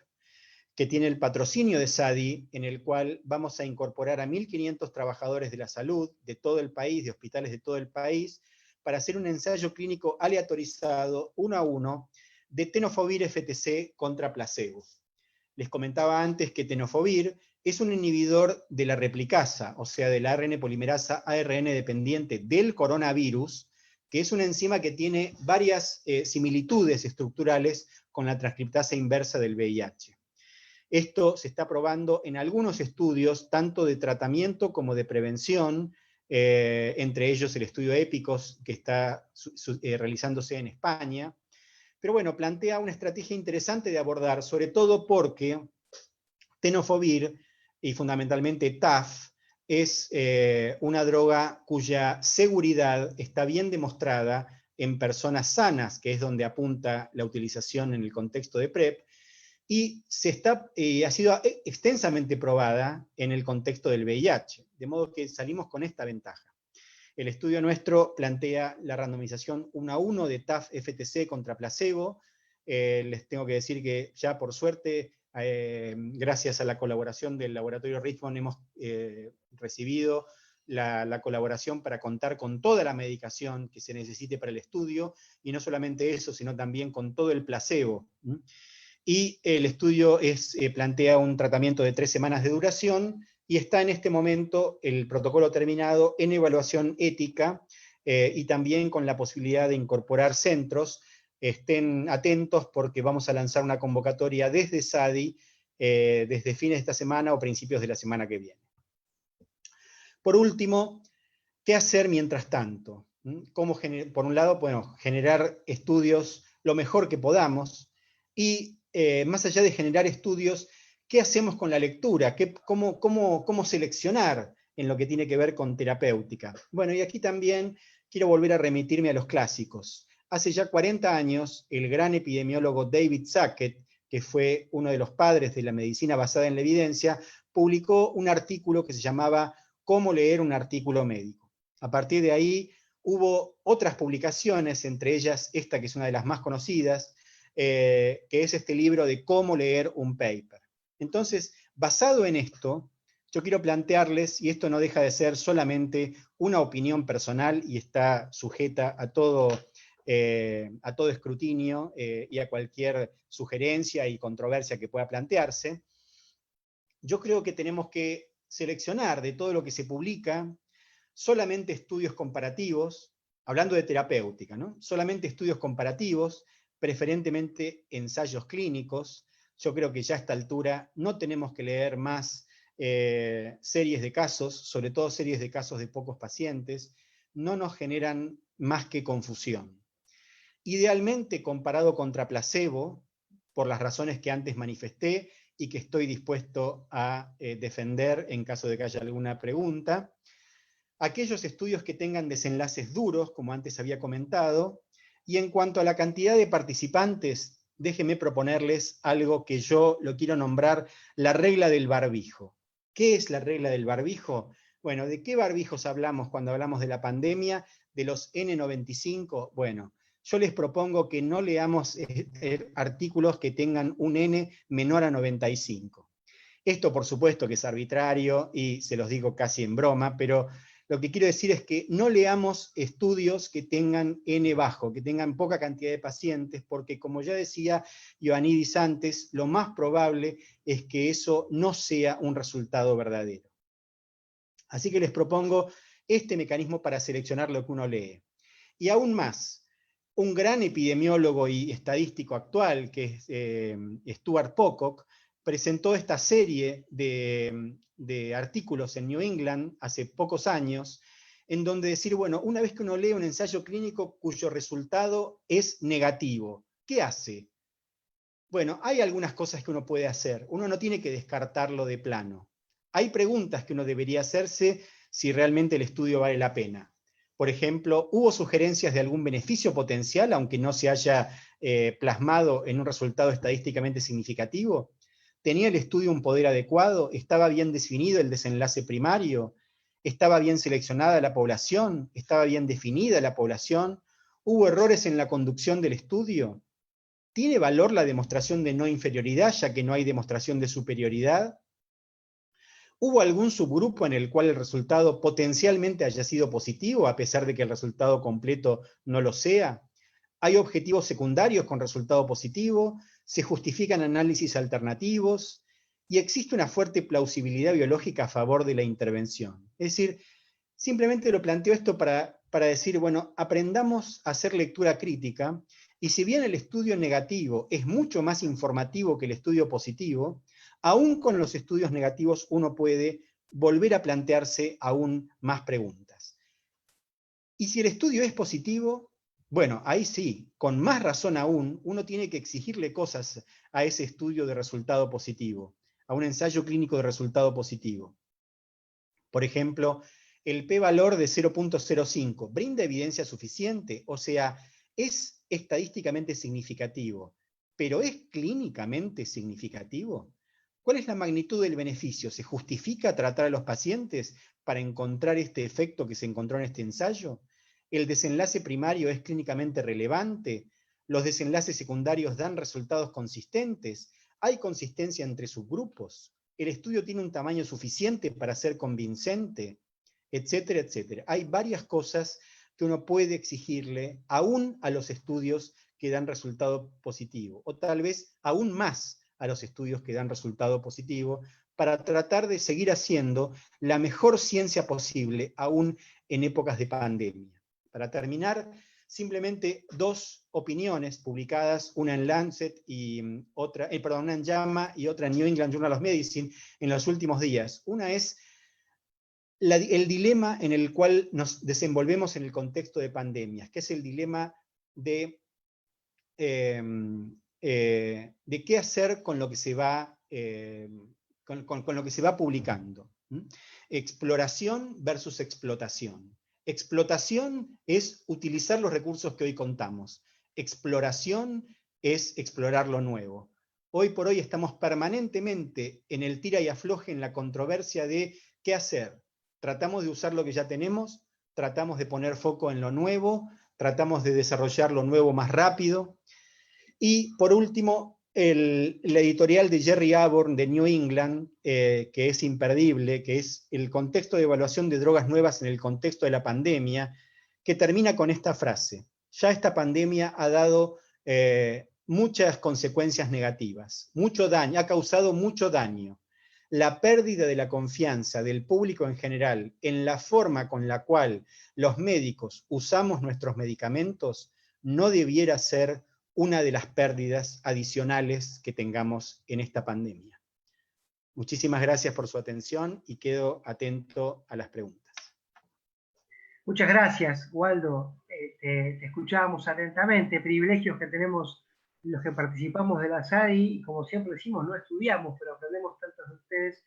que tiene el patrocinio de SADI, en el cual vamos a incorporar a 1.500 trabajadores de la salud de todo el país, de hospitales de todo el país, para hacer un ensayo clínico aleatorizado, 1 a 1, de tenofovir FTC contra placebo. Les comentaba antes que tenofovir es un inhibidor de la replicasa, o sea, de la ARN polimerasa ARN dependiente del coronavirus, que es una enzima que tiene varias similitudes estructurales con la transcriptasa inversa del VIH. Esto se está probando en algunos estudios, tanto de tratamiento como de prevención, entre ellos el estudio EPICOS, que está realizándose en España. Pero bueno, plantea una estrategia interesante de abordar, sobre todo porque tenofovir, y fundamentalmente TAF, es una droga cuya seguridad está bien demostrada en personas sanas, que es donde apunta la utilización en el contexto de PrEP, y ha sido extensamente probada en el contexto del VIH, de modo que salimos con esta ventaja. El estudio nuestro plantea la randomización 1 a 1 de TAF-FTC contra placebo. Les tengo que decir que ya por suerte, gracias a la colaboración del laboratorio Richmond, hemos recibido la colaboración para contar con toda la medicación que se necesite para el estudio, y no solamente eso, sino también con todo el placebo. Y el estudio plantea un tratamiento de 3 semanas de duración, y está en este momento el protocolo terminado en evaluación ética, y también con la posibilidad de incorporar centros. Estén atentos porque vamos a lanzar una convocatoria desde SADI, desde fines de esta semana o principios de la semana que viene. Por último, ¿qué hacer mientras tanto? ¿Cómo por un lado, bueno, generar estudios lo mejor que podamos, y más allá de generar estudios, ¿qué hacemos con la lectura? ¿Cómo seleccionar en lo que tiene que ver con terapéutica? Bueno, y aquí también quiero volver a remitirme a los clásicos. Hace ya 40 años, el gran epidemiólogo David Sackett, que fue uno de los padres de la medicina basada en la evidencia, publicó un artículo que se llamaba ¿Cómo leer un artículo médico? A partir de ahí hubo otras publicaciones, entre ellas esta que es una de las más conocidas, que es este libro de Cómo leer un paper. Entonces, basado en esto, yo quiero plantearles, y esto no deja de ser solamente una opinión personal y está sujeta a todo escrutinio y a cualquier sugerencia y controversia que pueda plantearse, yo creo que tenemos que seleccionar de todo lo que se publica solamente estudios comparativos, hablando de terapéutica, ¿no? Solamente estudios comparativos, preferentemente ensayos clínicos. Yo creo que ya a esta altura no tenemos que leer más series de casos, sobre todo series de casos de pocos pacientes, no nos generan más que confusión. Idealmente comparado contra placebo, por las razones que antes manifesté y que estoy dispuesto a defender en caso de que haya alguna pregunta. Aquellos estudios que tengan desenlaces duros, como antes había comentado, y en cuanto a la cantidad de participantes, déjenme proponerles algo que yo lo quiero nombrar la regla del barbijo. ¿Qué es la regla del barbijo? Bueno, ¿de qué barbijos hablamos cuando hablamos de la pandemia? ¿De los N95? Bueno, yo les propongo que no leamos artículos que tengan un N menor a 95. Esto, por supuesto, que es arbitrario y se los digo casi en broma, pero lo que quiero decir es que no leamos estudios que tengan N bajo, que tengan poca cantidad de pacientes, porque como ya decía Ioannidis antes, lo más probable es que eso no sea un resultado verdadero. Así que les propongo este mecanismo para seleccionar lo que uno lee. Y aún más, un gran epidemiólogo y estadístico actual, que es Stuart Pocock, presentó esta serie de artículos en New England hace pocos años, en donde decir, bueno, una vez que uno lee un ensayo clínico cuyo resultado es negativo, ¿qué hace? Bueno, hay algunas cosas que uno puede hacer. Uno no tiene que descartarlo de plano. Hay preguntas que uno debería hacerse si realmente el estudio vale la pena. Por ejemplo, ¿hubo sugerencias de algún beneficio potencial, aunque no se haya plasmado en un resultado estadísticamente significativo? ¿Tenía el estudio un poder adecuado? ¿Estaba bien definido el desenlace primario? ¿Estaba bien seleccionada la población? ¿Estaba bien definida la población? ¿Hubo errores en la conducción del estudio? ¿Tiene valor la demostración de no inferioridad, ya que no hay demostración de superioridad? ¿Hubo algún subgrupo en el cual el resultado potencialmente haya sido positivo, a pesar de que el resultado completo no lo sea? ¿Hay objetivos secundarios con resultado positivo? ¿Se justifican análisis alternativos? Y existe una fuerte plausibilidad biológica a favor de la intervención. Es decir, simplemente lo planteo esto para decir, bueno, aprendamos a hacer lectura crítica, y si bien el estudio negativo es mucho más informativo que el estudio positivo, aún con los estudios negativos uno puede volver a plantearse aún más preguntas. Y si el estudio es positivo, bueno, ahí sí, con más razón aún, uno tiene que exigirle cosas a ese estudio de resultado positivo, a un ensayo clínico de resultado positivo. Por ejemplo, el p-valor de 0.05 brinda evidencia suficiente, o sea, es estadísticamente significativo, pero ¿es clínicamente significativo? ¿Cuál es la magnitud del beneficio? ¿Se justifica tratar a los pacientes para encontrar este efecto que se encontró en este ensayo? ¿El desenlace primario es clínicamente relevante? ¿Los desenlaces secundarios dan resultados consistentes? ¿Hay consistencia entre subgrupos? ¿El estudio tiene un tamaño suficiente para ser convincente? Etcétera, etcétera. Hay varias cosas que uno puede exigirle aún a los estudios que dan resultado positivo, o tal vez aún más a los estudios que dan resultado positivo, para tratar de seguir haciendo la mejor ciencia posible, aún en épocas de pandemia. Para terminar, simplemente dos opiniones publicadas, una en Lancet y otra, una en JAMA y otra en New England Journal of Medicine en los últimos días. Una es el dilema en el cual nos desenvolvemos en el contexto de pandemias, que es el dilema de qué hacer con lo que se va, con lo que se va publicando. Exploración versus explotación. Explotación es utilizar los recursos que hoy contamos. Exploración es explorar lo nuevo. Hoy por hoy estamos permanentemente en el tira y afloje, en la controversia de qué hacer. Tratamos de usar lo que ya tenemos, tratamos de poner foco en lo nuevo, tratamos de desarrollar lo nuevo más rápido. Y por último, la editorial de Jerry Aborn de New England, que es imperdible, que es el contexto de evaluación de drogas nuevas en el contexto de la pandemia, que termina con esta frase: ya esta pandemia ha dado muchas consecuencias negativas, mucho daño, ha causado mucho daño. La pérdida de la confianza del público en general en la forma con la cual los médicos usamos nuestros medicamentos no debiera ser una de las pérdidas adicionales que tengamos en esta pandemia. Muchísimas gracias por su atención y quedo atento a las preguntas. Muchas gracias, Waldo. Te escuchábamos atentamente. Privilegios que tenemos los que participamos de la SADI, y como siempre decimos, no estudiamos, pero aprendemos tantos de ustedes,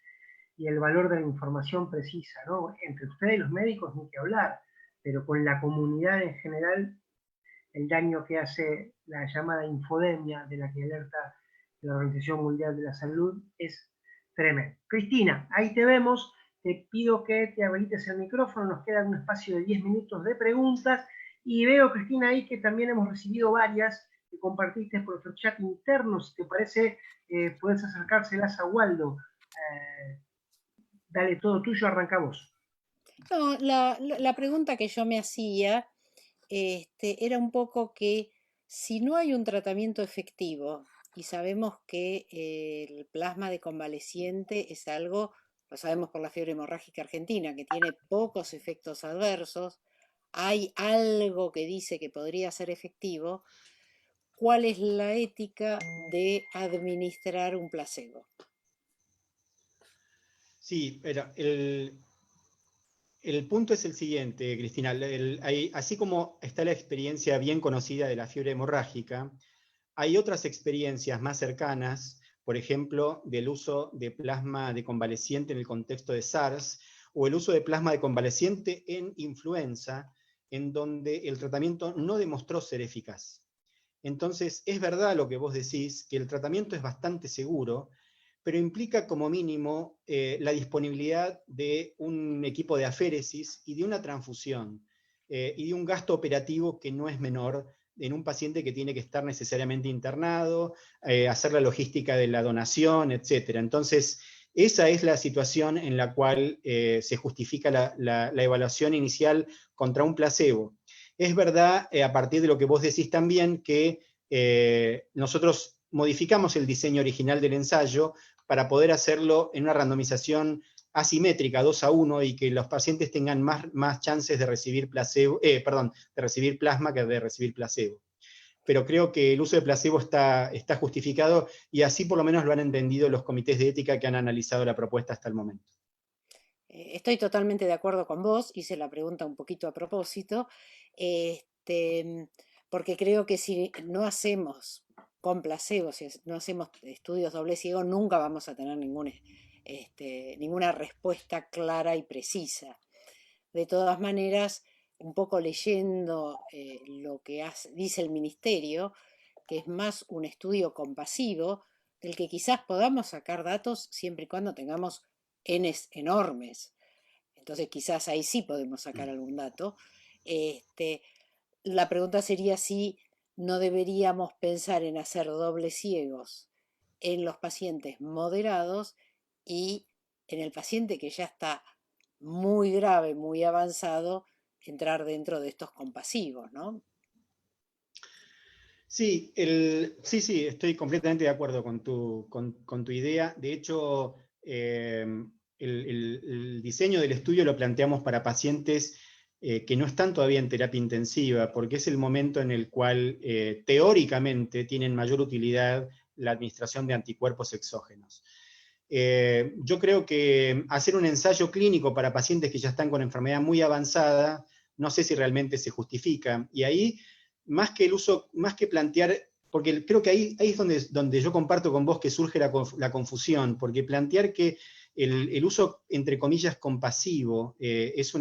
y el valor de la información precisa, ¿no? Entre ustedes y los médicos ni que hablar, pero con la comunidad en general, el daño que hace la llamada infodemia, de la que alerta la Organización Mundial de la Salud, es tremendo. Cristina, ahí te vemos. Te pido que te habilites el micrófono, nos queda un espacio de 10 minutos de preguntas, y veo, Cristina, ahí que también hemos recibido varias que compartiste por nuestro chat interno. Si te parece, puedes acercárselas a Waldo. Dale, todo tuyo, arrancamos. No, la pregunta que yo me hacía era un poco que si no hay un tratamiento efectivo, y sabemos que el plasma de convaleciente es algo, lo sabemos por la fiebre hemorrágica argentina, que tiene pocos efectos adversos, hay algo que dice que podría ser efectivo, ¿cuál es la ética de administrar un placebo? Sí, pero el punto es el siguiente, Cristina. Así como está la experiencia bien conocida de la fiebre hemorrágica, hay otras experiencias más cercanas, por ejemplo, del uso de plasma de convaleciente en el contexto de SARS, o el uso de plasma de convaleciente en influenza, en donde el tratamiento no demostró ser eficaz. Entonces, es verdad lo que vos decís, que el tratamiento es bastante seguro, pero implica como mínimo la disponibilidad de un equipo de aféresis y de una transfusión, y de un gasto operativo que no es menor en un paciente que tiene que estar necesariamente internado, hacer la logística de la donación, etc. Entonces, esa es la situación en la cual se justifica la evaluación inicial contra un placebo. Es verdad, a partir de lo que vos decís también, que nosotros modificamos el diseño original del ensayo para poder hacerlo en una randomización asimétrica 2-1 y que los pacientes tengan más chances de recibir de recibir plasma que de recibir placebo. Pero creo que el uso de placebo está justificado y así por lo menos lo han entendido los comités de ética que han analizado la propuesta hasta el momento. Estoy totalmente de acuerdo con vos, hice la pregunta un poquito a propósito, porque creo que si no hacemos con placebo, si no hacemos estudios doble ciego, nunca vamos a tener ninguna respuesta clara y precisa. De todas maneras, un poco leyendo lo que dice el ministerio, que es más un estudio compasivo, del que quizás podamos sacar datos siempre y cuando tengamos Ns enormes. Entonces quizás ahí sí podemos sacar algún dato. Este, la pregunta sería si no deberíamos pensar en hacer dobles ciegos en los pacientes moderados y en el paciente que ya está muy grave, muy avanzado, entrar dentro de estos compasivos, ¿no? Sí, sí, estoy completamente de acuerdo con tu idea. De hecho, el diseño del estudio lo planteamos para pacientes que no están todavía en terapia intensiva, porque es el momento en el cual teóricamente tienen mayor utilidad la administración de anticuerpos exógenos. Yo creo que hacer un ensayo clínico para pacientes que ya están con enfermedad muy avanzada, no sé si realmente se justifica. Y ahí, más que plantear, porque creo que ahí es donde yo comparto con vos que surge la confusión, porque plantear que el uso, entre comillas, compasivo es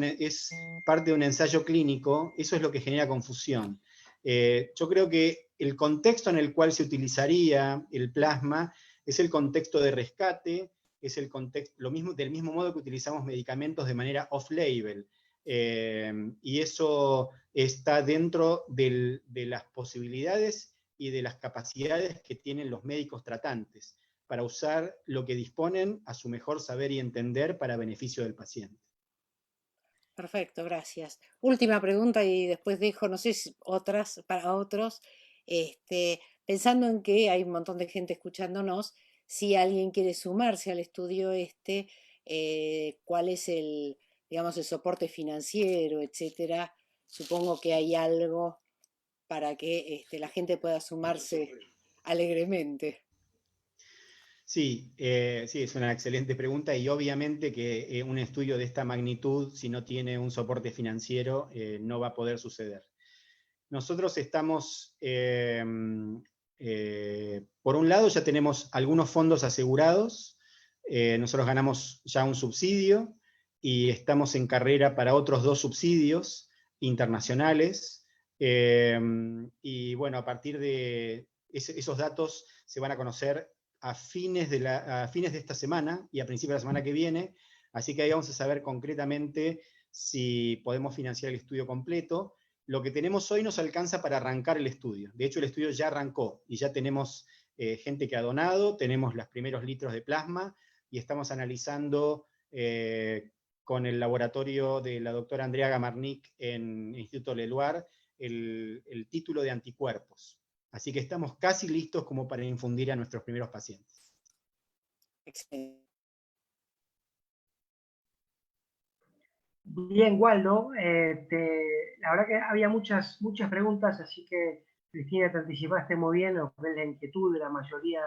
parte de un ensayo clínico, eso es lo que genera confusión. Yo creo que el contexto en el cual se utilizaría el plasma es el contexto de rescate, es el contexto, del mismo modo que utilizamos medicamentos de manera off-label. Y eso está dentro de las posibilidades y de las capacidades que tienen los médicos tratantes para usar lo que disponen a su mejor saber y entender para beneficio del paciente. Perfecto, gracias. Última pregunta y después dejo, no sé si otras para otros. Pensando en que hay un montón de gente escuchándonos, si alguien quiere sumarse al estudio ¿cuál es digamos, el soporte financiero, etcétera? Supongo que hay algo para que la gente pueda sumarse alegremente. Sí, sí, es una excelente pregunta y obviamente que un estudio de esta magnitud, si no tiene un soporte financiero, no va a poder suceder. Nosotros estamos, por un lado ya tenemos algunos fondos asegurados, nosotros ganamos ya un subsidio y estamos en carrera para otros 2 subsidios internacionales, y bueno, a partir de esos datos se van a conocer a fines de esta semana y a principios de la semana que viene, así que ahí vamos a saber concretamente si podemos financiar el estudio completo. Lo que tenemos hoy nos alcanza para arrancar el estudio. De hecho, el estudio ya arrancó y ya tenemos gente que ha donado, tenemos los primeros litros de plasma y estamos analizando con el laboratorio de la doctora Andrea Gamarnik en el Instituto Leluar el título de anticuerpos. Así que estamos casi listos como para infundir a nuestros primeros pacientes. Excelente. Bien, Waldo, la verdad que había muchas preguntas, así que Cristina, te anticipaste muy bien lo que es la inquietud de la mayoría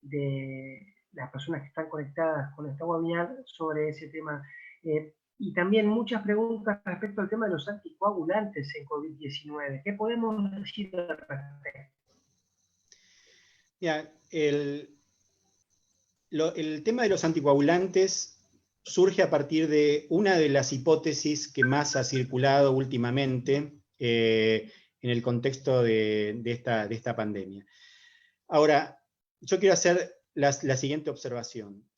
de las personas que están conectadas con esta webinar sobre ese tema. Y también muchas preguntas respecto al tema de los anticoagulantes en COVID-19. ¿Qué podemos decir al respecto? Mira, el tema de los anticoagulantes surge a partir de una de las hipótesis que más ha circulado últimamente en el contexto de esta pandemia. Ahora, yo quiero hacer la siguiente observación.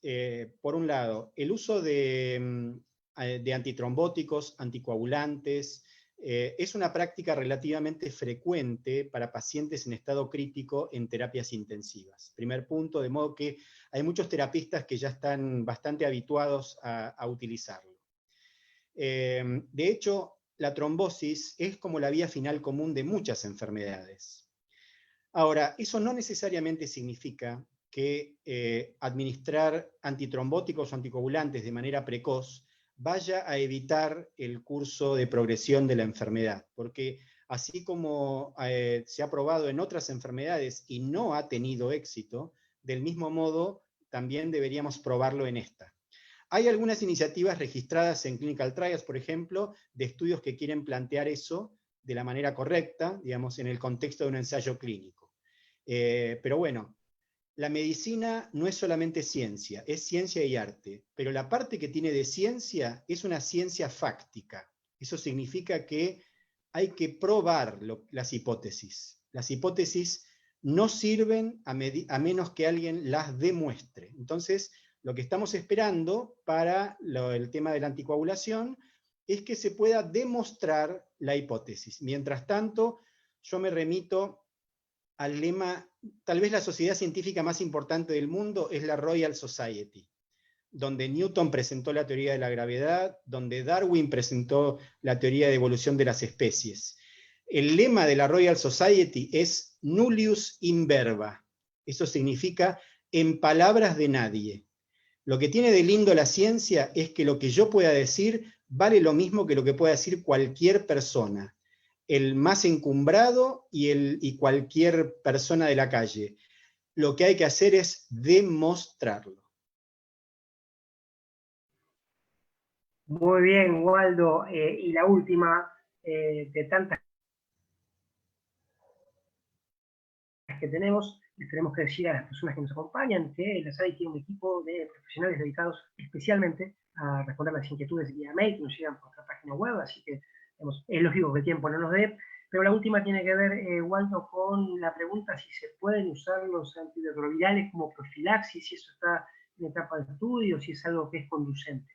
Por un lado, el uso de antitrombóticos, anticoagulantes, es una práctica relativamente frecuente para pacientes en estado crítico en terapias intensivas. Primer punto, de modo que hay muchos terapistas que ya están bastante habituados a utilizarlo. De hecho, la trombosis es como la vía final común de muchas enfermedades. Ahora, eso no necesariamente significa que administrar antitrombóticos o anticoagulantes de manera precoz vaya a evitar el curso de progresión de la enfermedad, porque así como se ha probado en otras enfermedades y no ha tenido éxito, del mismo modo también deberíamos probarlo en esta. Hay algunas iniciativas registradas en Clinical Trials, por ejemplo, de estudios que quieren plantear eso de la manera correcta, digamos, en el contexto de un ensayo clínico. Pero bueno, la medicina no es solamente ciencia, es ciencia y arte, pero la parte que tiene de ciencia es una ciencia fáctica. Eso significa que hay que probar las hipótesis. Las hipótesis no sirven a menos que alguien las demuestre. Entonces, lo que estamos esperando para el tema de la anticoagulación es que se pueda demostrar la hipótesis. Mientras tanto, yo me remito al lema, tal vez la sociedad científica más importante del mundo es la Royal Society, donde Newton presentó la teoría de la gravedad, donde Darwin presentó la teoría de evolución de las especies. El lema de la Royal Society es nullius in verba. Eso significa en palabras de nadie. Lo que tiene de lindo la ciencia es que lo que yo pueda decir vale lo mismo que lo que pueda decir cualquier persona, el más encumbrado y cualquier persona de la calle. Lo que hay que hacer es demostrarlo. Muy bien, Waldo. Y la última de tantas que tenemos, les tenemos que decir a las personas que nos acompañan que la SADI tiene un equipo de profesionales dedicados especialmente a responder las inquietudes vía mail que nos llegan por nuestra página web, así que digamos, es lógico que el tiempo no nos dé, pero la última tiene que ver, Waldo, con la pregunta si se pueden usar los antirretrovirales como profilaxis, si eso está en etapa de estudio, si es algo que es conducente.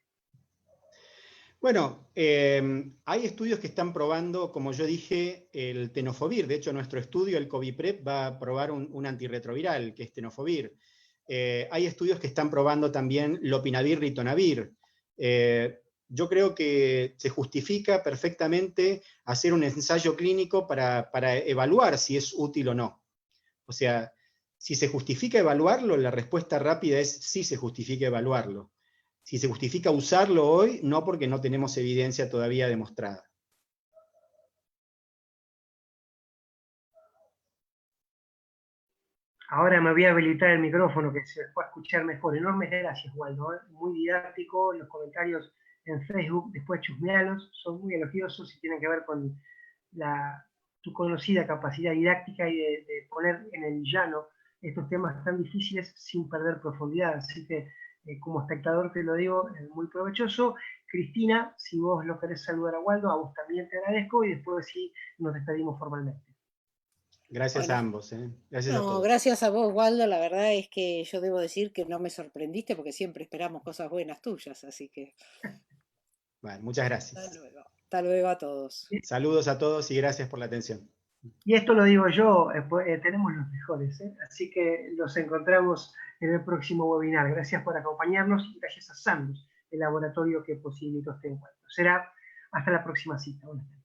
Bueno, hay estudios que están probando, como yo dije, el tenofovir. De hecho, nuestro estudio, el COVID-PrEP, va a probar un antirretroviral, que es tenofovir. Hay estudios que están probando también lopinavir, ritonavir. Yo creo que se justifica perfectamente hacer un ensayo clínico para evaluar si es útil o no. O sea, si se justifica evaluarlo, la respuesta rápida es sí se justifica evaluarlo. Si se justifica usarlo hoy, no, porque no tenemos evidencia todavía demostrada. Ahora me voy a habilitar el micrófono que se pueda escuchar mejor. Enormes gracias, Waldo. Muy didáctico. Los comentarios en Facebook, después chusmealos, son muy elogiosos y tienen que ver con tu conocida capacidad didáctica y de poner en el llano estos temas tan difíciles sin perder profundidad. Así que, como espectador te lo digo, es muy provechoso. Cristina, si vos lo querés saludar a Waldo, a vos también te agradezco y después sí nos despedimos formalmente. Gracias a ambos. Gracias a No, todos. gracias a vos, Waldo. La verdad es que yo debo decir que no me sorprendiste porque siempre esperamos cosas buenas tuyas, así que Bueno, muchas hasta gracias. luego. Hasta luego a todos. Saludos a todos y gracias por la atención. Y esto lo digo yo, tenemos los mejores, así que los encontramos en el próximo webinar. Gracias por acompañarnos y gracias a Sandoz, el laboratorio que posibilitó este encuentro. Será hasta la próxima cita. Buenas tardes.